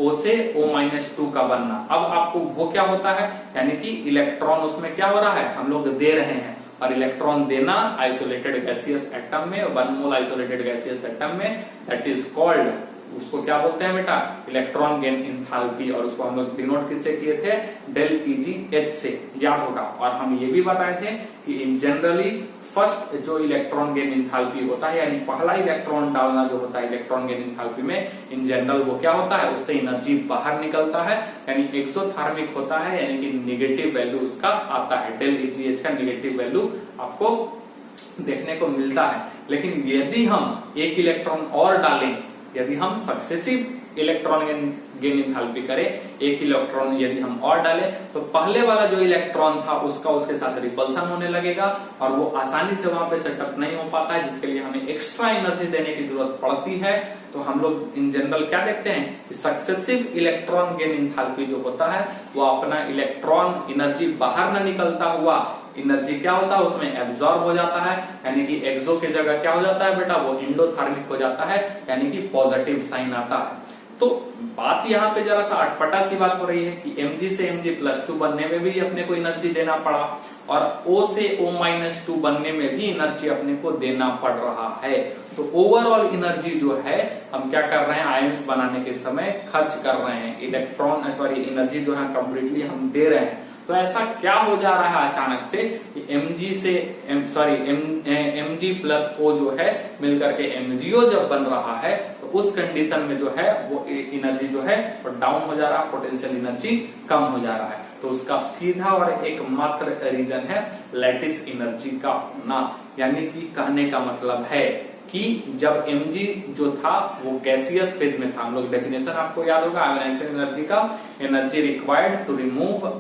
O से O-2 का बनना। अब आपको वो क्या होता है, यानी कि इलेक्ट्रॉन उसमें क्या हो रहा है, हम लोग दे रहे हैं, और इलेक्ट्रॉन देना आइसोलेटेड गैसियस एटम में, 1 मोल आइसोलेटेड गैसियस एटम में, दैट इज कॉल्ड, उसको क्या बोलते हैं बेटा, इलेक्ट्रॉन गेन इंथैल्पी। और उसको हम लोग डिनोट किससे किए थे, डेल Pgh से, याद होगा। और हम ये भी बताए थे कि इन जनरली फर्स्ट जो इलेक्ट्रॉन गेन इंथैल्पी होता है, यानी पहला इलेक्ट्रॉन डालना जो होता है इलेक्ट्रॉन गेन इंथैल्पी में, इन जनरल वो क्या होता है, उससे एनर्जी बाहर निकलता है, यानी एक्सोथर्मिक होता है, यानी कि निगेटिव वैल्यू उसका आता है, डेल Pgh का निगेटिव वैल्यू आपको देखने को मिलता है। लेकिन यदि हम एक इलेक्ट्रॉन और डालें, यदि हम सक्सेसिव इलेक्ट्रॉन गेन इंथैल्पी करें, एक इलेक्ट्रॉन यदि हम और डालें, तो पहले वाला जो इलेक्ट्रॉन था उसका उसके साथ रिपल्सन होने लगेगा और वो आसानी से वहां पे सेटअप नहीं हो पाता है, जिसके लिए हमें एक्स्ट्रा एनर्जी देने की जरूरत पड़ती है। तो हम लोग इन जनरल क्या देखते हैं कि सक्सेसिव इलेक्ट्रॉन गेन इंथैल्पी जो होता है वो अपना इलेक्ट्रॉन एनर्जी बाहर न निकलता हुआ एनर्जी क्या होता है उसमें एब्जॉर्ब हो जाता है, यानी कि एक्सो के जगह क्या हो जाता है बेटा, वो इंडोथर्मिक हो जाता है, यानी कि पॉजिटिव साइन आता है। तो बात यहाँ पे जरा सा अटपटा सी बात हो रही है कि Mg से Mg+2 बनने में भी अपने को एनर्जी देना पड़ा और O से O-2 बनने में भी एनर्जी अपने को देना पड़ रहा है। तो ओवरऑल एनर्जी जो है हम क्या कर रहे हैं, आयंस बनाने के समय खर्च कर रहे हैं, इलेक्ट्रॉन एनर्जी जो है कंप्लीटली हम दे रहे हैं। तो ऐसा क्या हो जा रहा है अचानक से कि Mg+O जो है मिलकर के MgO जब बन रहा है, तो उस कंडीशन में जो है वो एनर्जी जो है वो डाउन हो जा रहा है, पोटेंशियल एनर्जी कम हो जा रहा है। तो उसका सीधा और एकमात्र रीजन है लैटिस एनर्जी का होना, यानी कि कहने का मतलब है कि जब Mg जो था वो गैसियस फेज में था, हम लोग डेफिनेशन आपको याद होगा आयोनाइजेशन एनर्जी का, energy required to remove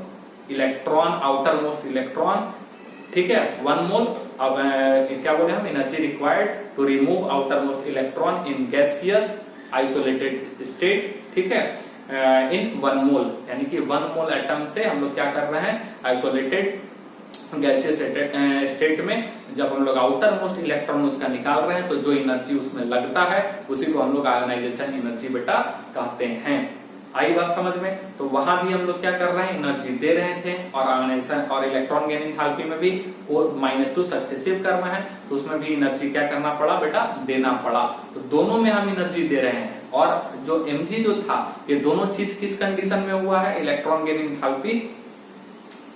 electron, outermost electron, ठीक है, 1 मोल। अब क्या बोले हम, energy required to remove outermost electron in gaseous isolated state, ठीक है, इन 1 मोल, यानी कि 1 मोल एटम से हम लोग क्या कर रहे हैं, आइसोलेटेड गैसियस स्टेट में जब हम लोग आउटर मोस्ट इलेक्ट्रॉन उसका निकाल रहे हैं, तो जो एनर्जी उसमें लगता है उसी को हम लोग आयोनाइजेशन एनर्जी बेटा कहते हैं। आई बात समझ में? तो वहां भी हम लोग क्या कर रहे हैं, एनर्जी दे रहे थे, और आयोनाइजेशन और इलेक्ट्रॉन गेन एंथैल्पी में भी -2 सक्सेसिव करना है, तो उसमें भी एनर्जी क्या करना पड़ा बेटा, देना पड़ा। तो दोनों में हम एनर्जी दे रहे हैं। और जो mg जो था, ये दोनों चीज किस कंडीशन में हुआ है, इलेक्ट्रॉन गेन एंथैल्पी,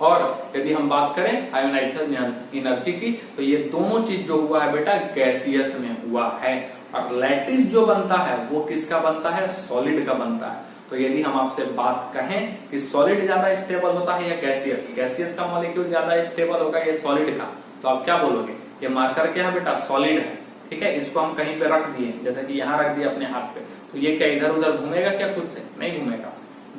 और यदि हम बात करें आयोनाइजेशन एनर्जी की, तो ये दोनों चीज जो हुआ है बेटा गैसियस में हुआ है। और लैटिस जो बनता है वो किसका बनता है, सॉलिड का बनता है। तो यदि हम आपसे बात कहें कि सॉलिड ज्यादा स्टेबल होता है या गैसियस, गैसियस का मॉलिक्यूल ज्यादा स्टेबल होगा या सॉलिड का, तो आप क्या बोलोगे, ये मार्कर क्या है बेटा, सॉलिड है। ठीक है, इसको हम कहीं पे रख दिए, जैसे कि यहाँ रख दिया अपने हाथ पे, तो ये क्या इधर उधर घूमेगा क्या, खुद से नहीं घूमेगा,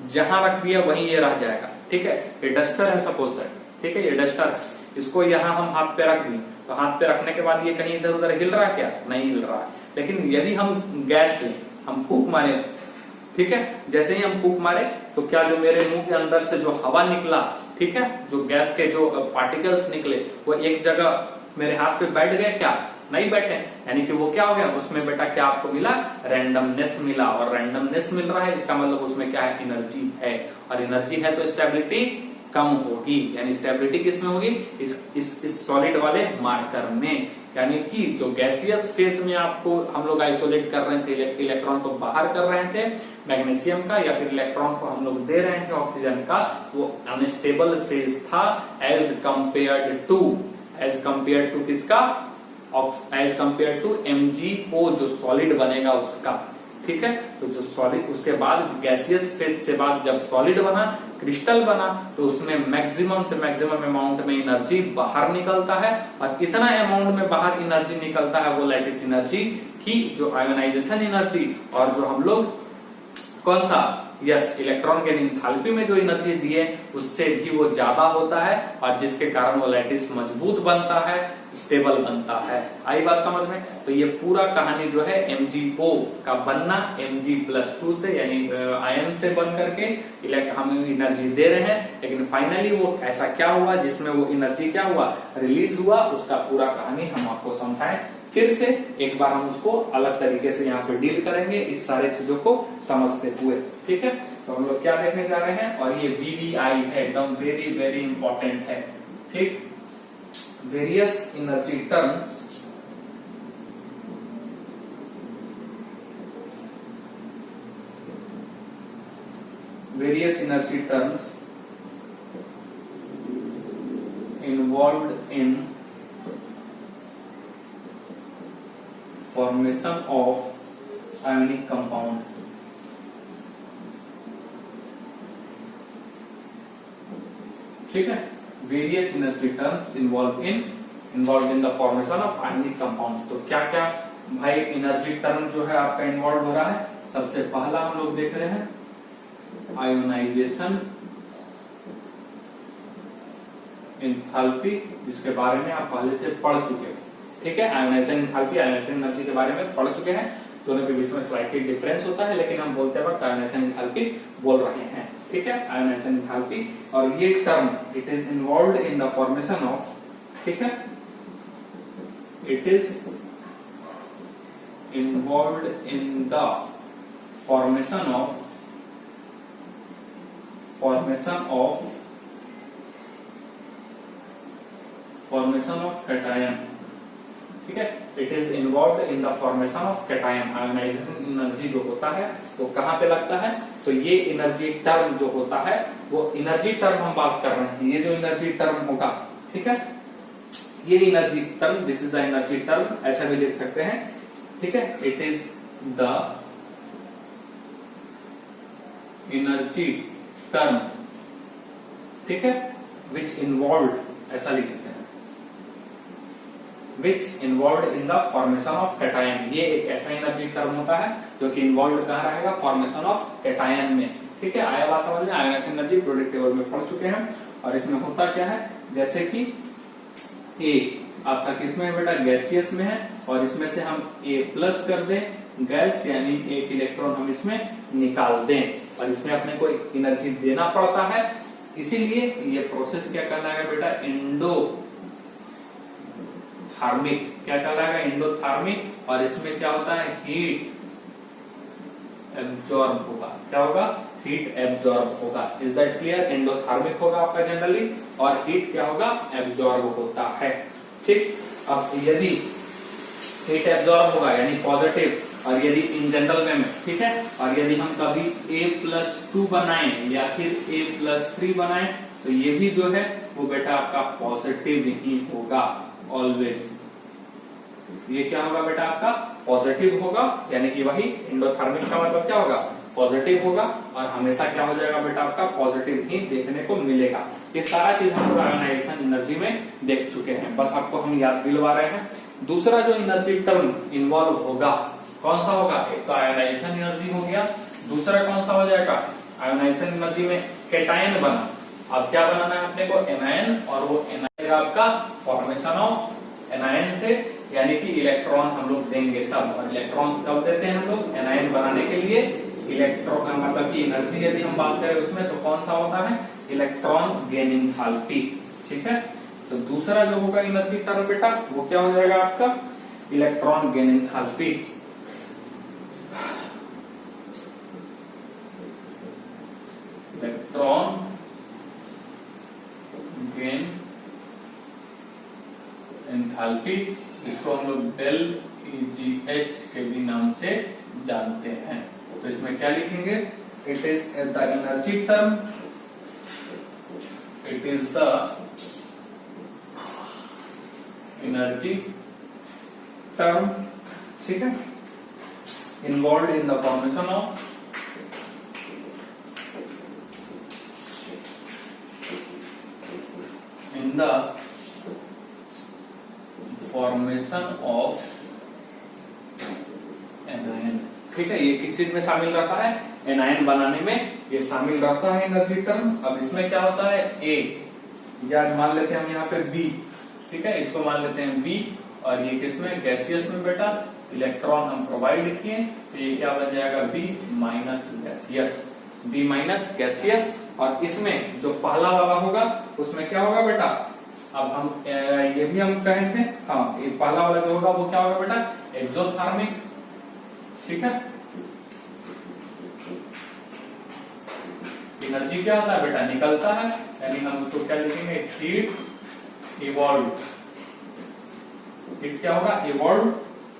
जहां रख दिया वहीं ये रह जाएगा। ठीक है, ये डस्टर है सपोज दैट, ठीक है, ये डस्टर है, इसको यहाँ हम हाथ पे रख दिए, तो हाथ पे रखने के बाद ये कहीं इधर उधर हिल रहा है क्या, नहीं हिल रहा है। लेकिन यदि हम गैस से हम फूंक मारे, ठीक है, जैसे ही हम फूंक मारे तो क्या जो मेरे मुंह के अंदर से जो हवा निकला, ठीक है, जो गैस के जो पार्टिकल्स निकले वो एक जगह मेरे हाथ पे बैठ गए क्या, नहीं बैठे, यानी कि वो क्या हो गया, उसमें बेटा क्या आपको मिला, रैंडमनेस मिला। और रैंडमनेस मिल रहा है, इसका मतलब उसमें क्या है, एनर्जी है, और एनर्जी है तो स्टेबिलिटी कम होगी, यानी स्टेबिलिटी किस में होगी, इस सॉलिड वाले मार्कर में। यानी कि जो गैसियस फेज में आपको हम लोग आइसोलेट कर रहे थे, इलेक्ट्रॉन को बाहर कर रहे थे मैग्नीशियम का, या फिर इलेक्ट्रॉन को हम लोग दे रहे थे ऑक्सीजन का, वो अनस्टेबल फेज था एज कंपेयर्ड टू किसका, एज कंपेयर टू MgO जो सॉलिड बनेगा उसका। ठीक है, तो जो सॉलिड उसके बाद गैसियस फेज से बाद जब सॉलिड बना, क्रिस्टल बना, तो उसमें मैक्सिमम से मैक्सिमम अमाउंट में एनर्जी बाहर निकलता है, और इतना अमाउंट में बाहर एनर्जी निकलता है वो लैटिस एनर्जी की, जो आयोनाइजेशन एनर्जी और जो हम लोग कौन सा, यस, इलेक्ट्रॉन के एंथैल्पी में जो एनर्जी दिए उससे भी वो ज्यादा होता है, और जिसके कारण वो लैटिस मजबूत बनता है, स्टेबल बनता है। आई बात समझ में? तो ये पूरा कहानी जो है MgO का बनना, Mg+2 से यानी आयन से बन करके हम एनर्जी दे रहे हैं, लेकिन फाइनली वो ऐसा क्या हुआ जिसमें वो एनर्जी क्या हुआ, रिलीज हुआ, उसका पूरा कहानी हम आपको समझाएं। फिर से एक बार हम उसको अलग तरीके से यहाँ पे डील करेंगे इस सारे चीजों को समझते हुए। ठीक है, तो हम लोग क्या देखने जा रहे हैं, और ये VVI है, एकदम वेरी वेरी इंपॉर्टेंट है। ठीक, various energy terms involved in formation of ionic compound। ठीक है, various energy terms involve in the formation of ionic compound. तो क्या क्या भाई एनर्जी टर्म जो है आपका इन्वॉल्व हो रहा है, सबसे पहला हम लोग देख रहे हैं आयोनाइजेशन एंथैल्पी, जिसके बारे में आप पहले से पढ़ चुके हैं। ठीक है, आयोनाइजेशन एंथैल्पी, आयोनाइजेशन एनर्जी के बारे में पढ़ चुके हैं, दोनों के बीच में स्लाइटली डिफरेंस होता है, लेकिन हम बोलते वक्त आयोनाइजेशन एंथैल्पी बोल रहे हैं। ठीक है, आयोनाइजेशन एंथैल्पी, और ये term it is involved in the formation of, ठीक है, it is involved in the formation of cation. ठीक है, it is involve in the formation of cation. Ionisation energy जो होता है वो कहाँ पे लगता है, तो ये एनर्जी टर्म जो होता है वो एनर्जी टर्म हम बात कर रहे हैं, ये जो एनर्जी टर्म होगा, ठीक है, ये energy term, this is the energy term, ऐसा भी लिख सकते हैं। ठीक है, it is the energy term, ठीक है, विच इन्वॉल्व, ऐसा लिखते हैं, which involve in the formation of cation. ये एक ऐसा एनर्जी टर्म होता है जो कि इन्वॉल्व कहाँ रहेगा, फॉर्मेशन ऑफ कैटायन में। ठीक है, आया बात समझ में, आयोनाइजेशन एनर्जी प्रोडक्ट टेबल में पढ़ चुके हैं। और इसमें होता क्या है, जैसे कि ए आपका किसमें है बेटा, गैसियस में है, और इसमें से हम A+ कर दें गैस, यानी एक इलेक्ट्रॉन हम इसमें निकाल दें, और इसमें अपने को एनर्जी देना पड़ता है। इसीलिए ये प्रोसेस क्या कहलाएगा बेटा, एंडोथर्मिक। क्या कहलाएगा, एंडोथर्मिक। और इसमें क्या होता है, हीट एब्जॉर्ब होगा। क्या होगा, हीट एब्जॉर्ब होगा। Is that clear? एंडोथर्मिक होगा आपका जनरली, और हीट क्या होगा? एब्जॉर्ब होता है। ठीक, अब यदि हीट एब्जॉर्ब होगा यानी पॉजिटिव, और यदि इन जनरल वे में, ठीक है, और यदि हम कभी A+2 बनाएं या फिर A+3 बनाएं तो ये भी जो है वो बेटा आपका पॉजिटिव ही होगा ऑलवेज। ये क्या होगा बेटा? आपका पॉजिटिव होगा, यानी कि वही एंडोथर्मिक का मतलब क्या होगा? पॉजिटिव होगा, और हमेशा क्या हो जाएगा बेटा? आपका पॉजिटिव ही देखने को मिलेगा। ये सारा चीज हम लोग आयोनाइजेशन एनर्जी में देख चुके हैं, बस आपको हम याद दिलवा रहे हैं। दूसरा जो एनर्जी टर्म इन्वॉल्व होगा कौन सा होगा? एक तो आयोनाइजेशन एनर्जी हो गया, दूसरा कौन सा हो जाएगा? आयोनाइजेशन एनर्जी में कैटायन बना। अब क्या बनाना है अपने को? एनायन, और वो एनायन आपका फॉर्मेशन ऑफ एनायन से, यानी कि इलेक्ट्रॉन हम लोग देंगे तब। और इलेक्ट्रॉन कब देते हैं हम लोग? एनायन बनाने के लिए इलेक्ट्रॉन, मतलब की एनर्जी यदि हम बात करें उसमें तो कौन सा होता है? Electron gain enthalpy. ठीक है, तो दूसरा जो होगा एनर्जी टर्म बेटा वो क्या हो जाएगा आपका? Electron gain enthalpy. Electron gain enthalpy, इसको हम लोग डेल EGH के भी नाम से जानते हैं। तो इसमें क्या लिखेंगे? It is the energy term, it is the energy term, ठीक है, involve in the formation of formation of anion. ठीक है, ये किस चीज में शामिल रहता है? एनायन बनाने में ये शामिल रहता है एनर्जी टर्म। अब इसमें क्या होता है? ए, या मान लेते हैं हम यहाँ पे बी, ठीक है, इसको मान लेते हैं बी, और ये किसमें? गैसियस में बेटा। इलेक्ट्रॉन हम प्रोवाइड किए तो ये क्या बन जाएगा? B minus gaseous, B minus gaseous. और इसमें जो पहला वाला होगा उसमें क्या होगा बेटा? अब हम ये भी हम कहे थे, हाँ, ये पहला वाला जो होगा वो क्या होगा बेटा? एक्सोथर्मिक। ठीक है, एनर्जी क्या होता है बेटा? निकलता है, यानी हम उसको क्या लिखेंगे? Heat evolve. हीट क्या होगा? इवॉल्व।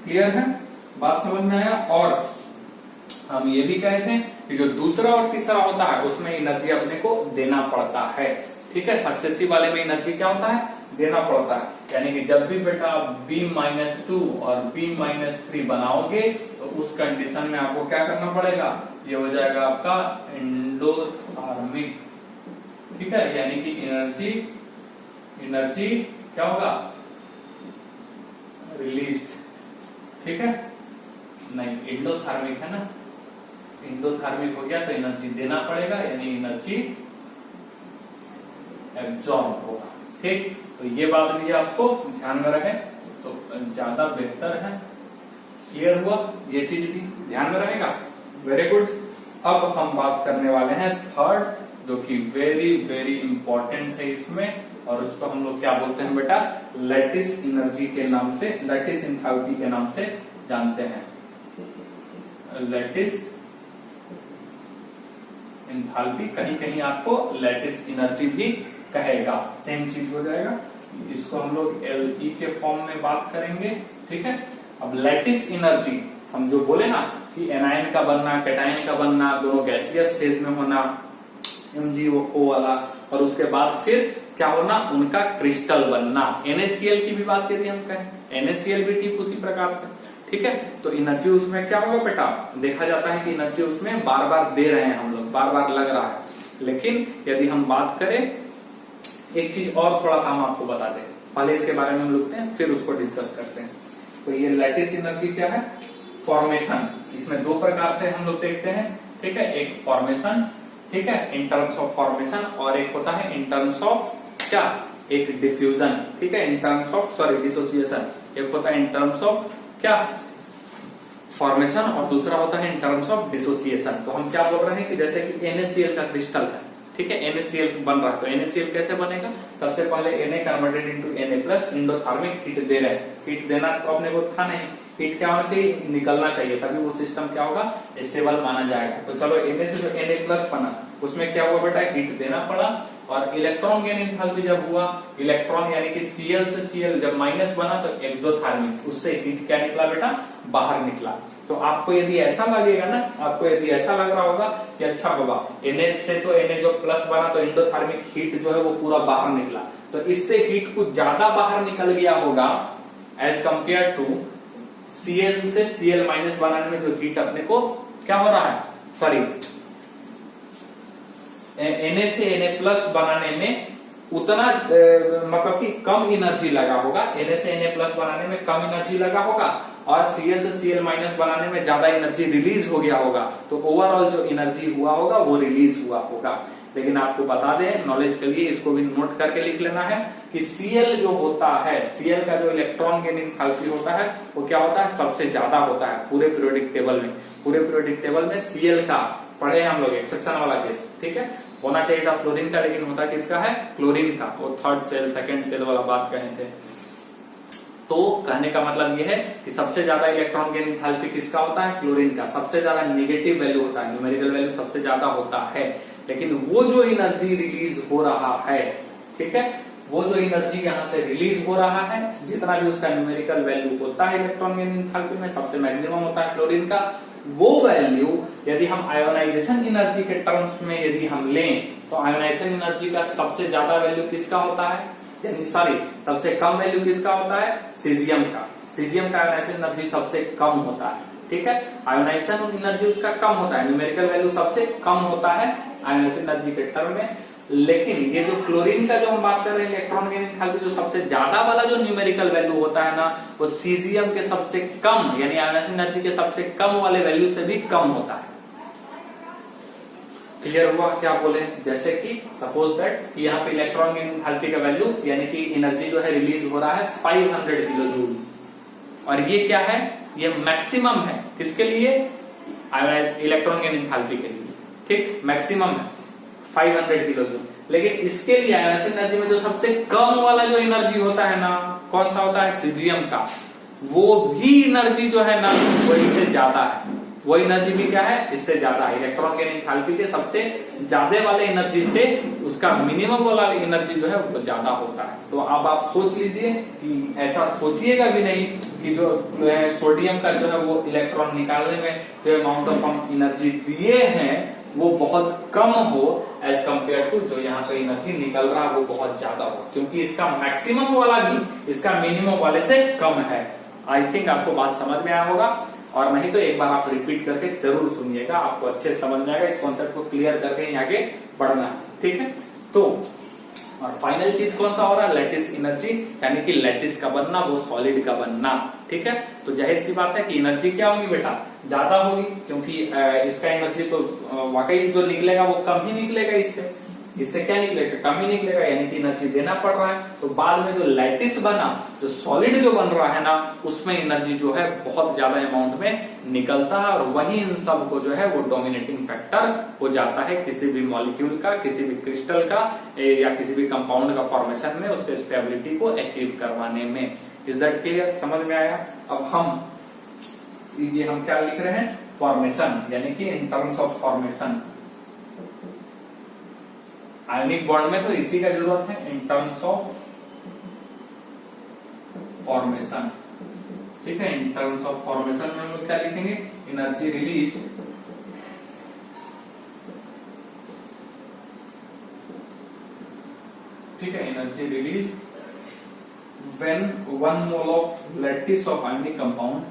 क्लियर है? बात समझ में आया? और हम ये भी कहे थे कि जो दूसरा और तीसरा होता है उसमें एनर्जी अपने को देना पड़ता है। ठीक है, सक्सेसिव वाले में एनर्जी क्या होता है? देना पड़ता है। यानी कि जब भी बेटा B-2 और B-3 बनाओगे तो उस कंडीशन में आपको क्या करना पड़ेगा? ये हो जाएगा आपका एंडोथर्मिक। ठीक है, यानी कि एनर्जी क्या होगा? रिलीज्ड। ठीक है, नहीं, एंडोथर्मिक है ना, एंडोथर्मिक हो गया तो एनर्जी देना पड़ेगा, यानी एनर्जी एब्जॉर्ब होगा। ठीक, तो ये बात भी आपको ध्यान में रहे तो ज्यादा बेहतर है। क्लियर हुआ? ये चीज भी ध्यान में रहेगा। Very good. अब हम बात करने वाले हैं थर्ड, जो कि वेरी वेरी इंपॉर्टेंट है इसमें, और उसको हम लोग क्या बोलते हैं बेटा? लैटिस एनर्जी के नाम से, लैटिस एंथैल्पी के नाम से जानते हैं। लैटिस एंथैल्पी, कहीं कहीं आपको लैटिस एनर्जी भी कहेगा, सेम चीज हो जाएगा। इसको हम लोग LE के फॉर्म में बात करेंगे। ठीक है, अब लैटिस एनर्जी हम जो बोले ना कि एनायन का बनना, कैटायन का बनना, दोनों गैसियस फेज में होना, MgO वाला, और उसके बाद फिर क्या होना? उनका क्रिस्टल बनना। NaCl की भी बात यदि हम कहें, NaCl भी ठीक उसी प्रकार से। ठीक है, तो एनर्जी उसमें क्या होगा बेटा? देखा जाता है कि एनर्जी उसमें बार बार दे रहे हैं हम लोग, बार बार लग रहा है। लेकिन यदि हम बात करें, एक चीज और थोड़ा सा हम आपको बता दें, पहले इसके बारे में हम लोग फिर उसको डिस्कस करते हैं। तो ये लैटिस एनर्जी क्या है? फॉर्मेशन। इसमें दो प्रकार से हम लोग देखते हैं। ठीक है, एक फॉर्मेशन, ठीक है, इन टर्म्स ऑफ फॉर्मेशन, और एक होता है इन टर्म्स ऑफ क्या? एक डिफ्यूजन। ठीक है, in terms of, sorry, dissociation. एक होता है इन टर्म्स ऑफ क्या? फॉर्मेशन, और दूसरा होता है इन टर्म्स ऑफ डिसोसिएशन। तो हम क्या बोल रहे हैं कि जैसे कि NaCl का क्रिस्टल है, ठीक है, NaCl बन रहा है, तो NaCl कैसे बनेगा? सबसे पहले Na converted into Na plus, endothermic heat दे रहे हैं। हीट देना तो अपने को था नहीं, हीट क्या होना चाहिए, निकलना चाहिए, तभी वो सिस्टम क्या होगा, स्टेबल माना जाएगा। तो चलो Na से जो Na+ बना उसमें क्या हुआ बेटा, हीट देना पड़ा, और इलेक्ट्रॉन गेन एंथैल्पी जब हुआ, इलेक्ट्रॉन यानी कि Cl से Cl जब माइनस बना तो एक्सोथर्मिक, उससे हीट क्या निकला बेटा, बाहर निकला। तो आपको यदि ऐसा लगेगा ना, आपको यदि ऐसा लग रहा होगा कि अच्छा बाबा Na से तो Na जो प्लस बना तो एंडोथर्मिक हीट जो है वो पूरा बाहर निकला, तो इससे हीट कुछ ज्यादा बाहर निकल गया होगा एज कंपेयर टू Cl से Cl माइनस बनाने में जो हीट अपने को क्या हो रहा है, सॉरी Na से Na+ बनाने में उतना मतलब कि कम एनर्जी लगा होगा, Na से Na+ बनाने में कम एनर्जी लगा होगा, और Cl से Cl माइनस बनाने में ज्यादा एनर्जी रिलीज हो गया होगा, तो ओवरऑल जो एनर्जी हुआ होगा वो रिलीज हुआ होगा। लेकिन आपको बता दें नॉलेज के लिए, इसको भी नोट करके लिख लेना है कि Cl जो होता है, Cl का जो इलेक्ट्रॉन गेन एंथैल्पी होता है वो क्या होता है, सबसे ज्यादा होता है पूरे पीरियोडिक टेबल में। पूरे पीरियोडिक टेबल में Cl का पढ़े हम लोग एक्सेप्शन वाला केस, ठीक है, होना चाहिए था फ्लोरीन का, लेकिन होता किसका है, क्लोरीन का। वो थर्ड सेल सेकंड सेल वाला बात कहे थे। तो कहने का मतलब ये है कि सबसे ज्यादा इलेक्ट्रॉन गेन एंथैल्पी किसका होता है, क्लोरीन का। सबसे ज्यादा नेगेटिव वैल्यू होता है, न्यूमेरिकल वैल्यू सबसे ज्यादा होता है, लेकिन वो जो एनर्जी रिलीज हो रहा है, ठीक है, वो जो एनर्जी यहाँ से रिलीज हो रहा है, जितना भी उसका न्यूमेरिकल वैल्यू होता है इलेक्ट्रॉन गेन एंथैल्पी में, सबसे मैक्सिमम होता है क्लोरीन का। वो वैल्यू यदि हम आयोनाइजेशन एनर्जी के टर्म्स में यदि हम लें, तो आयोनाइजेशन एनर्जी का सबसे ज्यादा वैल्यू किसका होता है, यानी सॉरी सबसे कम वैल्यू किसका होता है, सीजियम का। सीजियम का आयोनाइजेशन एनर्जी सबसे कम होता है, ठीक है, आयोनाइजेशन एनर्जी उसका कम होता है, न्यूमेरिकल वैल्यू सबसे कम होता है आयोनाइजेशन एनर्जी के टर्म में। लेकिन ये जो क्लोरीन का जो हम बात कर रहे हैं इलेक्ट्रॉन गेन एंथैल्पी, जो सबसे ज्यादा वाला जो न्यूमेरिकल वैल्यू होता है ना, वो सीजियम के सबसे कम यानी आयोनाइजेशन एनर्जी के सबसे कम वाले वैल्यू से भी कम होता है। क्लियर हुआ क्या बोले, जैसे कि सपोज दैट कि यहाँ पे इलेक्ट्रॉन गेन एंथैल्पी का वैल्यू यानी कि एनर्जी जो है रिलीज हो रहा है 500 किलो जूल, और ये क्या है, ये मैक्सिमम है किसके लिए, इलेक्ट्रॉन गेन एंथैल्पी के लिए, ठीक, मैक्सिमम है 500 किलो जूल। लेकिन इसके लिए आयोनाइजेशन एनर्जी में जो सबसे कम वाला जो एनर्जी होता है ना, कौन सा होता है, सीजियम का। वो भी एनर्जी जो है ना वो इससे ज्यादा है, वो एनर्जी भी क्या है, इससे ज्यादा है। इलेक्ट्रॉन गेन एंथैल्पी के सबसे ज्यादा वाले एनर्जी से उसका मिनिमम वाला एनर्जी जो है वो ज्यादा होता है। तो अब आप सोच लीजिए कि ऐसा सोचिएगा भी नहीं कि जो सोडियम का जो है वो इलेक्ट्रॉन निकालने में जो अमाउंट ऑफ हम एनर्जी दिए हैं वो बहुत कम हो एज कंपेयर टू जो यहाँ पे एनर्जी निकल रहा है वो बहुत ज्यादा हो, क्योंकि इसका मैक्सिमम वाला भी इसका मिनिमम वाले से कम है। आई थिंक आपको बात समझ में आया होगा, और नहीं तो एक बार आप रिपीट करके जरूर सुनिएगा, आपको अच्छे से समझ में आएगा। इस कॉन्सेप्ट को क्लियर करके ही आगे बढ़ना है, ठीक है। तो और फाइनल चीज कौन सा हो रहा है, लैटिस एनर्जी, यानी कि लैटिस का बनना, वो सॉलिड का बनना, ठीक है। तो जाहिर सी बात है कि एनर्जी क्या होगी बेटा, ज्यादा होगी, क्योंकि इसका एनर्जी तो वाकई जो निकलेगा वो कम ही निकलेगा, इससे क्या निकलेगा, कम ही निकलेगा, यानी कि एनर्जी देना पड़ रहा है। तो बाद में जो लैटिस बना, जो सॉलिड जो बन रहा है ना, उसमें एनर्जी जो है बहुत ज्यादा अमाउंट में निकलता है, और वही इन सब को जो है वो डोमिनेटिंग फैक्टर हो जाता है किसी भी मॉलिक्यूल का, किसी भी क्रिस्टल का या किसी भी कंपाउंड का फॉर्मेशन में, उसके स्टेबिलिटी को अचीव करवाने में। इज दैट क्लियर, समझ में आया। अब हम क्या लिख रहे हैं, फॉर्मेशन, यानी कि in terms of formation. Ionic bond में तो इसी का जरूरत है, इन टर्म्स ऑफ फॉर्मेशन, ठीक है। इन टर्म्स ऑफ फॉर्मेशन में हम लोग क्या लिखेंगे, एनर्जी रिलीज ठीक है, energy release when 1 mole of lattice of ionic compound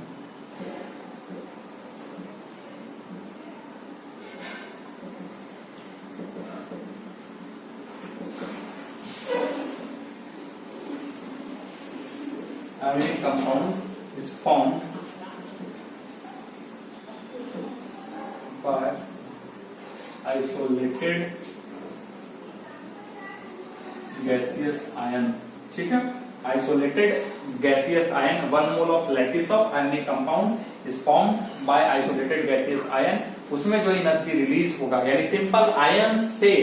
is formed by isolated gaseous ion, ठीक है। Isolated gaseous ion, 1 mole of lattice of ionic compound is formed by isolated gaseous ion। उसमें जो एनर्जी रिलीज होगा, यानी सिंपल आयन से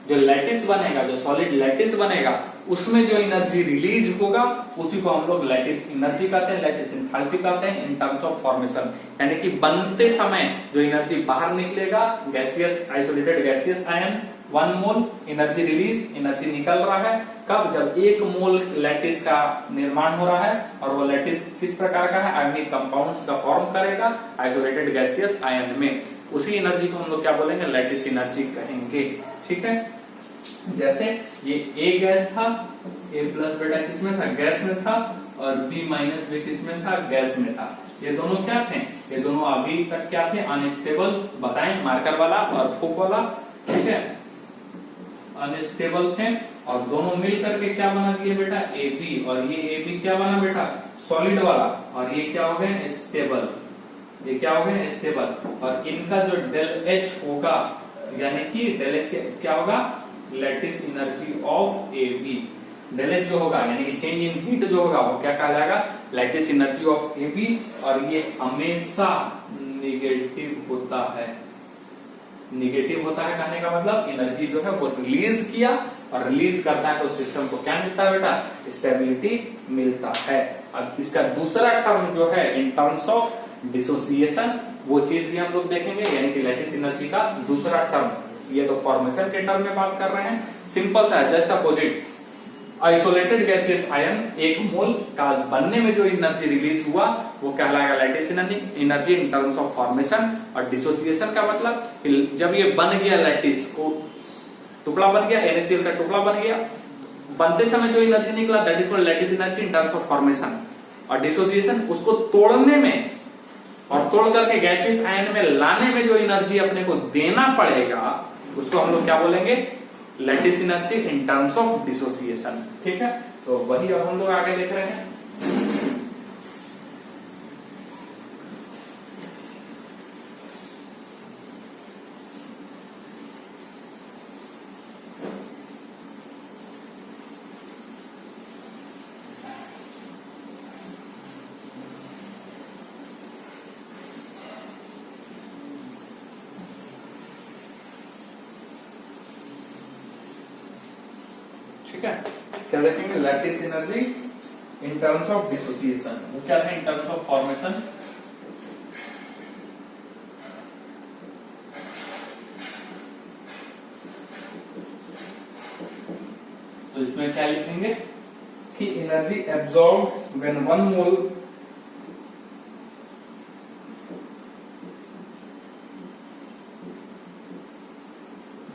जो लैटिस बनेगा, जो सॉलिड लैटिस बनेगा, उसमें जो एनर्जी रिलीज होगा उसी को हम लोग लैटिस एनर्जी कहते हैं, लैटिस एंथैल्पी कहते हैं इन टर्म्स ऑफ फॉर्मेशन। यानी कि बनते समय जो एनर्जी बाहर निकलेगा, गैसियस आइसोलेटेड गैसियस आयन 1 मोल एनर्जी रिलीज, एनर्जी निकल रहा है कब, जब 1 मोल लैटिस का निर्माण हो रहा है और वो लैटिस किस प्रकार का है, आयोनिक कंपाउंड्स का फॉर्म करेगा आइसोलेटेड गैसियस आयन में, उसी एनर्जी को हम लोग क्या बोलेंगे, लैटिस एनर्जी कहेंगे। ठीक है, जैसे ये ए गैस था, ए प्लस बेटा किसमें था, गैस में था, और बी माइनस भी किसमें था, गैस में था। ये दोनों क्या थे, ये दोनों अभी तक क्या थे, अनस्टेबल बताएं, मार्कर वाला और फुक वाला। ठीक है, अनस्टेबल थे और दोनों मिल करके क्या बना दिए बेटा, ए बी, और ये ए बी क्या बना बेटा, सॉलिड वाला, और ये क्या हो गए, स्टेबल, ये क्या हो गए, स्टेबल। और इनका जो डेल एच होगा, यानी कि डेल एच क्या होगा, lattice energy of A B. Del H जो होगा यानी कि चेंज इन हीट जो होगा वो क्या कहलाएगा, lattice energy of A B, और ये हमेशा निगेटिव होता है। निगेटिव होता है कहने का मतलब एनर्जी जो है वो रिलीज किया, और रिलीज करता है तो सिस्टम को क्या मिलता है बेटा, स्टेबिलिटी मिलता है। अब इसका दूसरा टर्म जो है इन टर्म्स ऑफ डिसोसिएशन, वो चीज भी हम लोग देखेंगे, यानी कि लैटिस एनर्जी का दूसरा टर्म। ये तो फॉर्मेशन के टर्म में बात कर रहे हैं, सिंपल सा है, just opposite. Isolated gaseous ion 1 मोल का बनने में जो एनर्जी रिलीज हुआ वो कहलाएगा lattice energy in terms of formation. और डिसोसिएशन का मतलब जब ये बन गया, लैटिस को टुकड़ा बन गया, NaCl का टुकड़ा बन गया, बनते समय जो एनर्जी निकला that is called lattice energy in terms of formation. और डिसोसिएशन उसको तोड़ने में और तोड़ करके गैसियस आयन में लाने में जो एनर्जी अपने को देना पड़ेगा उसको हम लोग क्या बोलेंगे, lattice energy in terms of dissociation. ठीक है, तो वही अब हम लोग आगे देख रहे हैं। ठीक है, क्या देखेंगे, lattice energy in terms of dissociation, वो क्या था इन टर्म्स ऑफ फॉर्मेशन। तो इसमें क्या लिखेंगे कि energy absorb when 1 mole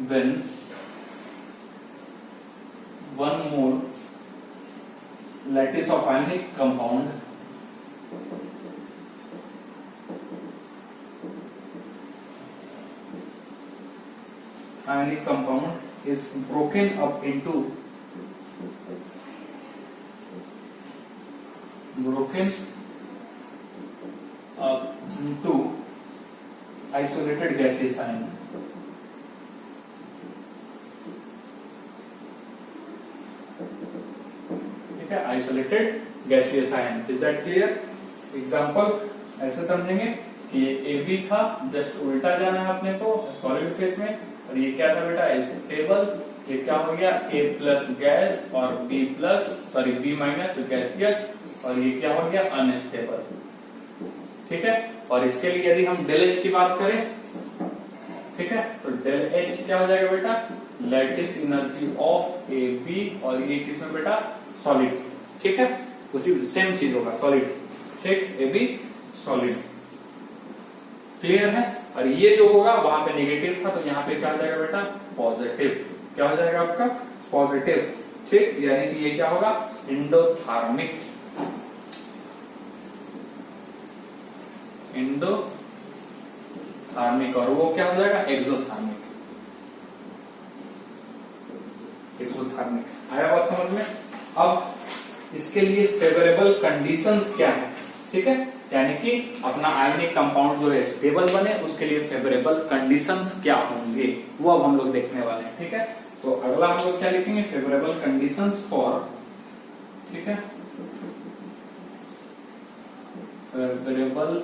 when 1 mole lattice of ionic compound is broken up into isolated gaseous ion. ठीक है, isolated gaseous ion. Is that clear? Example ऐसे समझेंगे कि ये ए बी था, जस्ट उल्टा जाना है अपने को सॉलिड फेज में, और ये क्या था बेटा, स्टेबल। ये क्या हो गया, ए प्लस गैस और बी माइनस गैसियस, और ये क्या हो गया, अनस्टेबल। ठीक है, और इसके लिए यदि हम डेल एच की बात करें, ठीक है, तो डेल एच क्या हो जाएगा बेटा, lattice energy of A B, और ये किसमें बेटा, सॉलिड। ठीक है, उसी सेम चीज होगा, सॉलिड। ठीक, ए बी सॉलिड, क्लियर है। और ये जो होगा वहां पे नेगेटिव था, तो यहाँ पे क्या हो जाएगा बेटा, पॉजिटिव। क्या हो जाएगा आपका, पॉजिटिव। ठीक, यानी कि ये क्या होगा, एंडोथार्मिक। और वो क्या हो जाएगा, एक्सोथार्मिक। आया बात समझ में? अब इसके लिए फेवरेबल कंडीशंस क्या है, ठीक है, यानी कि अपना आयनिक कंपाउंड जो है स्टेबल बने, उसके लिए फेवरेबल कंडीशंस क्या होंगे वो अब हम लोग देखने वाले हैं। ठीक है, तो अगला हम लोग क्या लिखेंगे, फेवरेबल कंडीशंस फॉर, ठीक है, फेवरेबल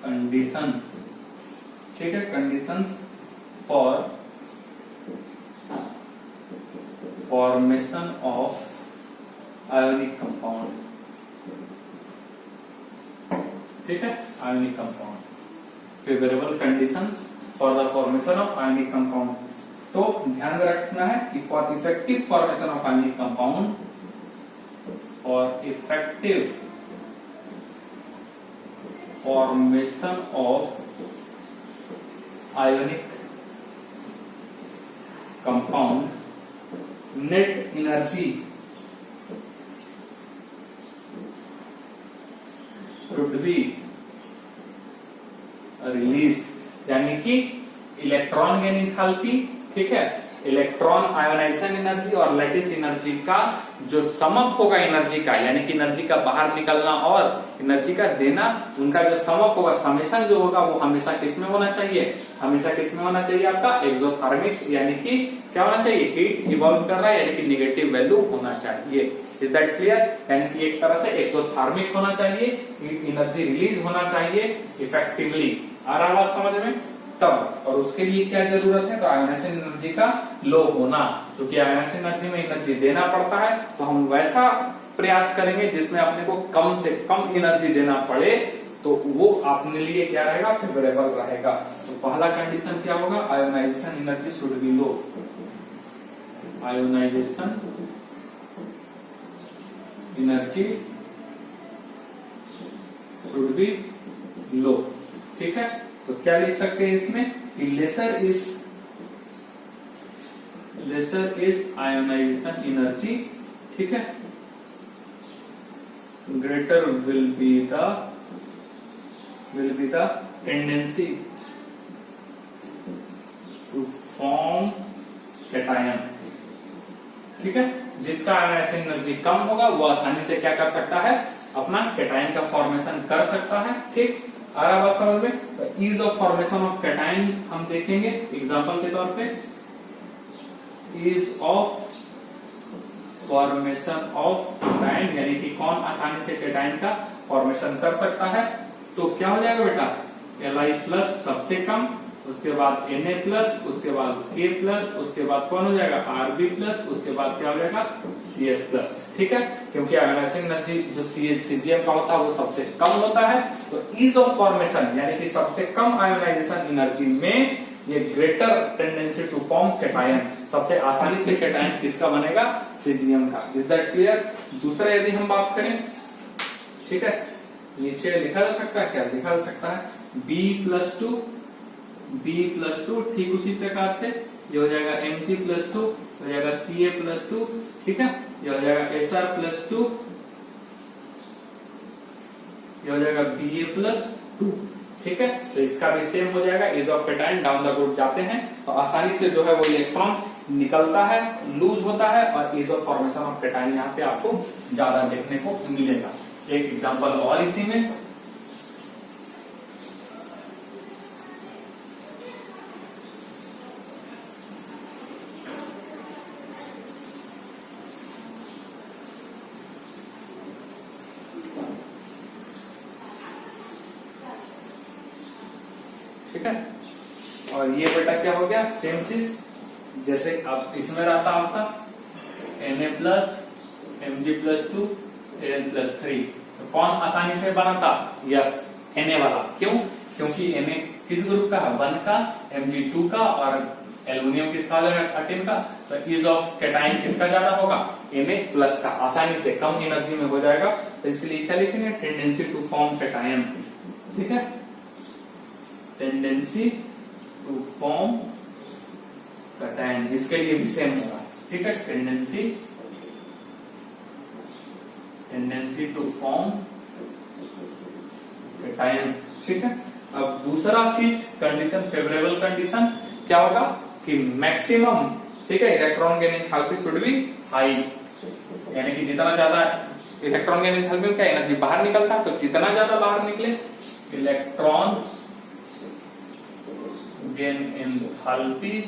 कंडीशंस, ठीक है, conditions for formation of ionic compound, ठीक है, ionic compound, favorable conditions for the formation of ionic compound। तो ध्यान में रखना है कि for effective formation of ionic compound, for effective formation of ionic compound, net energy should be released, यानी कि इलेक्ट्रॉन गेन एंथैल्पी, ठीक है, इलेक्ट्रॉन आयोनाइजेशन एनर्जी और लैटिस एनर्जी का जो समअप होगा एनर्जी का, यानी कि एनर्जी का बाहर निकलना और एनर्जी का देना, उनका जो समअप होगा, समेशन जो होगा, वो हमेशा किस में होना चाहिए, हमेशा किस में होना चाहिए, आपका एक्सोथर्मिक, यानी कि क्या होना चाहिए, हीट इवॉल्व कर रहा है, यानी कि निगेटिव वैल्यू होना चाहिए। Is that clear? यानी कि एक तरह से एक्सोथर्मिक होना चाहिए, एनर्जी रिलीज होना चाहिए इफेक्टिवली। आ रहा बात समझ में? तब और उसके लिए क्या जरूरत है, तो आयोनाइजेशन एनर्जी का लो होना, क्योंकि आयोनाइजेशन एनर्जी में एनर्जी देना पड़ता है, तो हम वैसा प्रयास करेंगे जिसमें अपने को कम से कम एनर्जी देना पड़े, तो वो अपने लिए क्या रहेगा, फेवरेबल रहेगा। तो पहला कंडीशन क्या होगा, ionisation energy should be low, ionisation energy should be low, ठीक है। तो क्या लिख सकते हैं इसमें कि लेसर इज आयोनाइजेशन एनर्जी, ठीक है, greater will be the tendency to form cation, ठीक है। जिसका आयोनाइजेशन एनर्जी कम होगा वो आसानी से क्या कर सकता है, अपना कैटायन का फॉर्मेशन कर सकता है, ठीक। आ रहा बात समझ में? Ease of formation of cation हम देखेंगे एग्जांपल के तौर पे, ease of formation of cation, यानी कि कौन आसानी से कैटायन का फॉर्मेशन कर सकता है, तो क्या हो जाएगा बेटा, Li+ सबसे कम, उसके बाद Na+, उसके बाद K+, उसके बाद कौन हो जाएगा, Rb+, उसके बाद क्या हो जाएगा, Cs+, ठीक है। क्योंकि आयोनाइजेशन एनर्जी जो सीजीएम का होता है वो सबसे कम होता है, तो ईज ऑफ फॉर्मेशन यानी कि सबसे कम आयोनाइजेशन एनर्जी में ये greater tendency to form cation, सबसे आसानी से कैटायन किसका बनेगा, सीजीएम का। Is that clear? दूसरा यदि हम बात करें, ठीक है, नीचे लिखा जा सकता है, क्या लिखा जा सकता है, B+2, ठीक उसी प्रकार से ये हो जाएगा Mg+2, हो जाएगा Ca+2, ठीक है, ये हो जाएगा Sr+2, ये हो जाएगा Ba+2, ठीक है। तो इसका भी सेम हो जाएगा, is of cation down the group जाते हैं तो आसानी से जो है वो इलेक्ट्रॉन निकलता है, लूज होता है, और is of formation of cation यहाँ पे आपको ज्यादा देखने को मिलेगा। एक एग्जांपल और इसी में, ठीक है। और ये बेटा क्या हो गया, सेम चीज जैसे अब इसमें रहता आपका Na+, Mg+2, An+3, तो कौन आसानी से बना था, यस Na वाला। क्यों? क्योंकि Na किस ग्रुप का है, 1 का, Mg2 का, और एल्यूमिनियम किसका है, 13 का, तो इज ऑफ कैटायन किसका ज्यादा होगा, Na+ का, आसानी से कम एनर्जी में हो जाएगा। तो इसके लिए क्या लिखेंगे, टेंडेंसी टू फॉर्म कैटायन, ठीक है, टेंडेंसी टू फॉर्म कैटायन, इसके लिए भी सेम होगा, ठीक है, टेंडेंसी टू फॉर्म कैटायन, ठीक है। अब दूसरा चीज कंडीशन, फेवरेबल कंडीशन क्या होगा कि मैक्सिमम, ठीक है, electron gain enthalpy should be high, यानी कि जितना ज्यादा इलेक्ट्रॉन गेन एंथैल्पी में क्या एनर्जी बाहर निकलता है, तो जितना ज्यादा बाहर निकले इलेक्ट्रॉन गेन एंथैल्पी,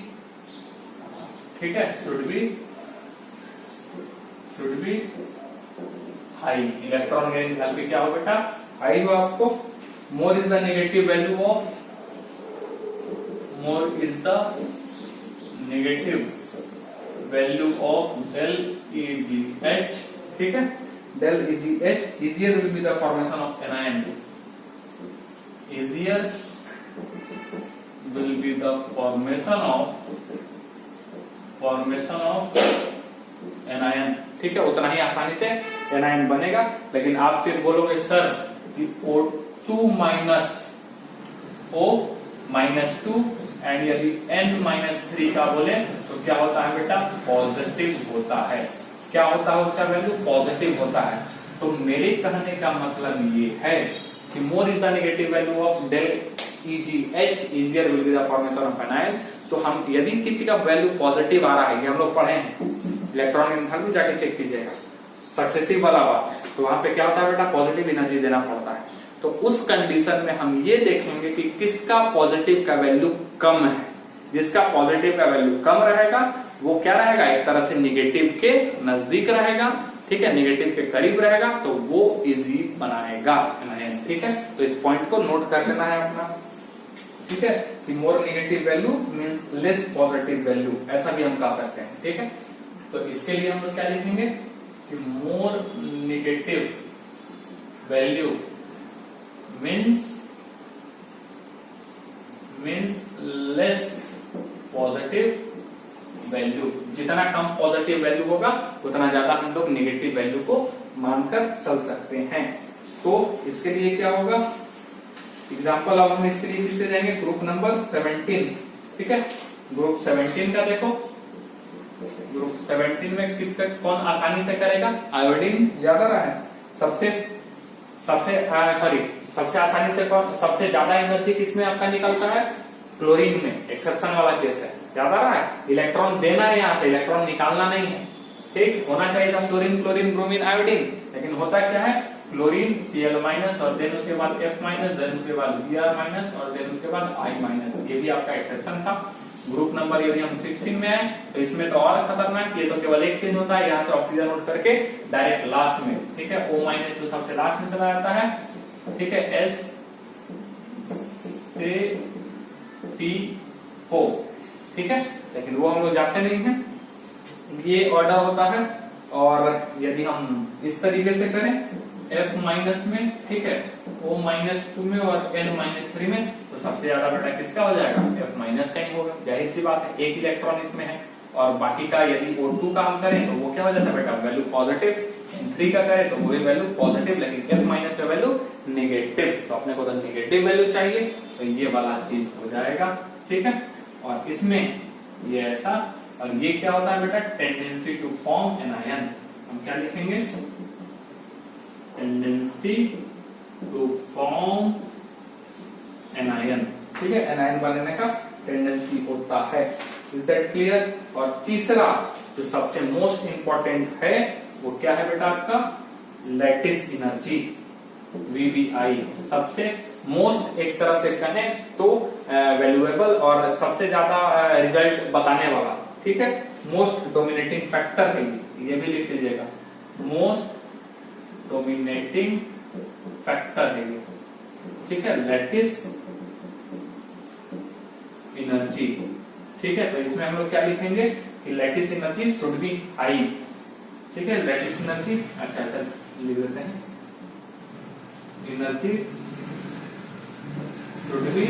ठीक है, should be high. Electron gain enthalpy क्या हो बेटा, हाई हो आपको। More is the negative value of, more is the negative value of del EgH, ठीक है, del EgH, easier will be the formation of anion, easier will be the formation of anion, ठीक है, उतना ही आसानी से एनायन बनेगा। लेकिन आप फिर बोलोगे सर कि O2 माइनस O-2 एंड यदि N-3 का बोले तो क्या होता है बेटा, पॉजिटिव होता है। क्या होता है उसका वैल्यू, पॉजिटिव होता है। तो मेरे कहने का मतलब ये है कि more is the negative value of del EgH, easier will be the formation of anion। तो हम यदि किसी का वैल्यू पॉजिटिव आ रहा है, ये हम लोग पढ़े हैं इलेक्ट्रॉन एनथैल्पी, जाके चेक कीजिएगा, सक्सेसिव वाला बात है, तो वहां पे क्या होता है बेटा, पॉजिटिव एनर्जी देना पड़ता है। तो उस कंडीशन में हम ये देखेंगे कि किसका पॉजिटिव का वैल्यू कम है। जिसका पॉजिटिव का वैल्यू कम रहेगा वो क्या रहेगा, एक तरह से निगेटिव के नजदीक रहेगा, ठीक है, निगेटिव के करीब रहेगा, तो वो इजी बनाएगा एनायन, ठीक है। तो इस पॉइंट को नोट कर लेना है अपना, ठीक है, कि more negative value means less positive value, ऐसा भी हम कह सकते हैं, ठीक है। तो इसके लिए हम लोग क्या लिखेंगे कि more negative value means less positive value. जितना कम पॉजिटिव वैल्यू होगा उतना ज्यादा हम लोग नेगेटिव वैल्यू को मानकर चल सकते हैं। तो इसके लिए क्या होगा, एग्जाम्पल अब हम इसके लिए किससे जाएंगे, ग्रुप नंबर 17, ठीक है। ग्रुप 17 का देखो, ग्रुप 17 में किसका कौन आसानी से करेगा, आयोडीन ज्यादा रहा है, सबसे आसानी से कौन, सबसे ज्यादा एनर्जी किसमें आपका निकलता है, क्लोरीन में, एक्सेप्शन वाला केस है, ज्यादा रहा है। इलेक्ट्रॉन देना है यहाँ से, इलेक्ट्रॉन निकालना नहीं है, ठीक। होना चाहिए था क्लोरीन क्लोरीन ब्रोमीन आयोडीन, लेकिन होता क्या है, क्लोरीन Cl माइनस और देन उसके बाद F माइनस, देन उसके बाद Br माइनस और देन उसके बाद I माइनस। ये भी आपका एक्सेप्शन था। ग्रुप नंबर यदि हम 16 में आए तो इसमें तो और खतरनाक, ये तो केवल एक चेंज होता है, यहाँ से ऑक्सीजन उठ करके डायरेक्ट लास्ट में, ठीक है, O माइनस तो सबसे लास्ट में चला जाता है, ठीक है, S से T4, ठीक है, लेकिन वो हम लोग जानते नहीं है, ये ऑर्डर होता है। और यदि हम इस तरीके से करें F माइनस में, ठीक है, O माइनस 2 में और N माइनस 3 में, तो सबसे ज्यादा बेटा किसका हो जाएगा, F माइनस का ही होगा, जाहिर सी बात है, एक इलेक्ट्रॉन इसमें है। और बाकी का यदि O2 का हम करें तो वो क्या हो जाता है बेटा, वैल्यू पॉजिटिव, N3 का करें तो वो भी वैल्यू पॉजिटिव, लेकिन F माइनस का वैल्यू नेगेटिव, तो अपने को तो नेगेटिव वैल्यू चाहिए, तो ये वाला चीज हो जाएगा, ठीक है। और इसमें ये ऐसा, और ये क्या होता है बेटा, टेंडेंसी टू फॉर्म एनायन, हम क्या लिखेंगे, टेंडेंसी टू फॉर्म एनायन, ठीक है, एनायन बनने का टेंडेंसी होता है। Is that clear. और तीसरा जो सबसे मोस्ट इंपॉर्टेंट है वो क्या है बेटा, आपका लैटिस एनर्जी, VVI, सबसे मोस्ट एक तरह से कहें तो वैल्यूएबल और सबसे ज्यादा रिजल्ट बताने वाला, ठीक है, मोस्ट डोमिनेटिंग फैक्टर है, ये भी लिख लीजिएगा, मोस्ट डोमिनेटिंग फैक्टर है ये, ठीक है, लैटिस एनर्जी, ठीक है। तो इसमें हम लोग क्या लिखेंगे कि lattice energy should be high, ठीक है, लैटिस एनर्जी, अच्छा ऐसा लिख देते हैं, energy should be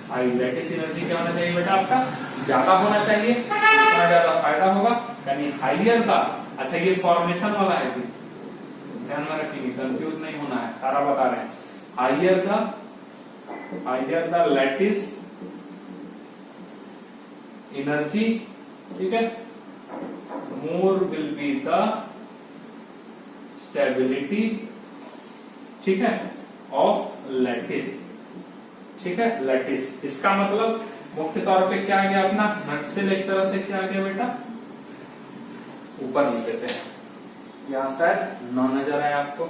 high, lattice energy क्या होना चाहिए बेटा, आपका ज्यादा होना चाहिए, उतना ज्यादा फायदा होगा, यानी हाइयर का, अच्छा ये फॉर्मेशन वाला है जी, ध्यान में रखिए, कंफ्यूज नहीं होना है, सारा बता रहे हैं, हाइयर द लैटिस एनर्जी, ठीक है, more will be the stability, ठीक है, ऑफ लैटिस, ठीक है, लैटिस। इसका मतलब मुख्य तौर पे क्या आ गया अपना, नक्सेल एक तरह से क्या आ गया बेटा, ऊपर लिख देते हैं, यहां शायद 9 नजर आए आपको।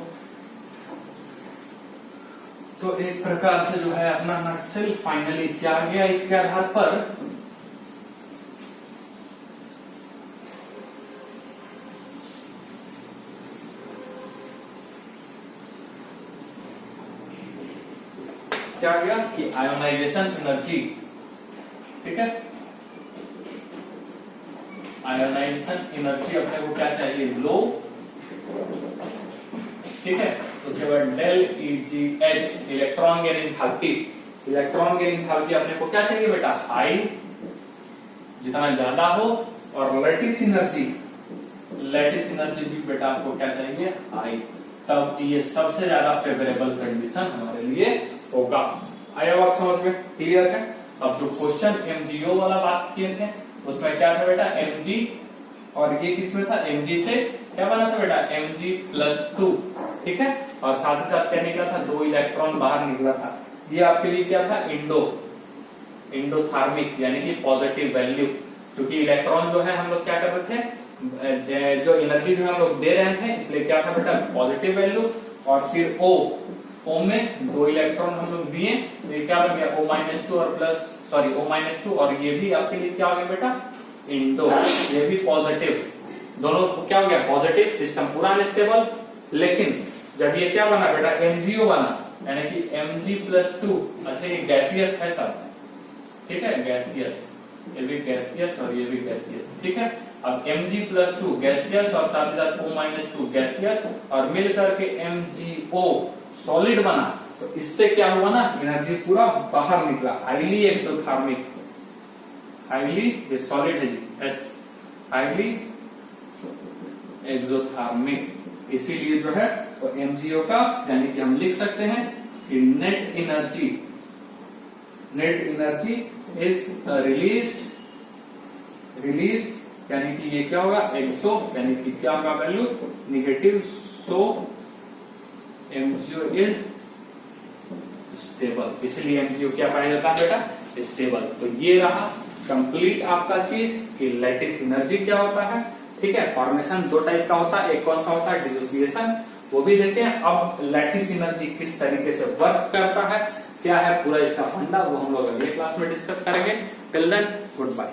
तो एक प्रकार से जो है अपना नक्सेल फाइनली क्या आ गया, इसके आधार पर क्या गया कि आयोनाइजेशन एनर्जी, ठीक है, आयोनाइजेशन एनर्जी अपने को क्या चाहिए, लो, ठीक है। उसके बाद del EGH electron gain enthalpy, electron gain enthalpy अपने को क्या चाहिए बेटा, हाई, जितना ज्यादा हो, और लैटिस एनर्जी भी बेटा आपको क्या चाहिए, हाई, तब ये सबसे ज्यादा फेवरेबल कंडीशन हमारे लिए होगा। आया बात समझ में, क्लियर है। अब जो क्वेश्चन MgO वाला बात किए थे उसमें क्या था बेटा, Mg, और ये किसमें था, Mg से क्या बना था बेटा, Mg+2, ठीक है। और साथ ही साथ क्या निकला था, 2 इलेक्ट्रॉन बाहर निकला था। ये आपके लिए क्या था, इंडोथार्मिक, यानी कि पॉजिटिव वैल्यू, क्योंकि इलेक्ट्रॉन जो है हम लोग क्या कर रहे थे, जो एनर्जी जो हम लोग दे रहे थे, इसलिए क्या था बेटा, पॉजिटिव वैल्यू। और फिर O में 2 इलेक्ट्रॉन हम लोग दिए, तो ये क्या बन गया, O-2 और O-2, और ये भी आपके लिए क्या हो गया बेटा, इंडो, ये भी पॉजिटिव, दोनों क्या हो गया, पॉजिटिव, सिस्टम पूरा अनस्टेबल। लेकिन जब ये क्या बना बेटा, MgO बना, यानी कि Mg+2, अच्छा ये गैसियस है सब, ठीक है, गैसियस, ये भी गैसियस और ये भी गैसियस, ठीक है। अब Mg+2 गैसियस और साथ ही साथ O-2 गैसियस, और मिलकर के MgO सॉलिड बना, तो इससे क्या हुआ ना, एनर्जी पूरा बाहर निकला, हाईली एक्सोथर्मिक, हाईली, ये सॉलिड है जी, हाईली एक्सोथर्मिक, इसीलिए जो है तो MgO का, यानी कि हम लिख सकते हैं कि नेट एनर्जी इज रिलीज्ड, यानी कि ये क्या होगा, एक्सो, यानी कि क्या होगा value, negative, so MgO is stable, इसलिए MgO क्या पाया जाता है बेटा, स्टेबल। तो ये रहा कंप्लीट आपका चीज कि लैटिस एनर्जी क्या होता है, ठीक है। फॉर्मेशन 2 टाइप का होता है, एक कौन सा होता है, डिसोसिएशन, वो भी देखें। अब लैटिस एनर्जी किस तरीके से वर्क करता है, क्या है पूरा इसका फंडा, वो हम लोग अगले क्लास में डिस्कस करेंगे। Till then good bye.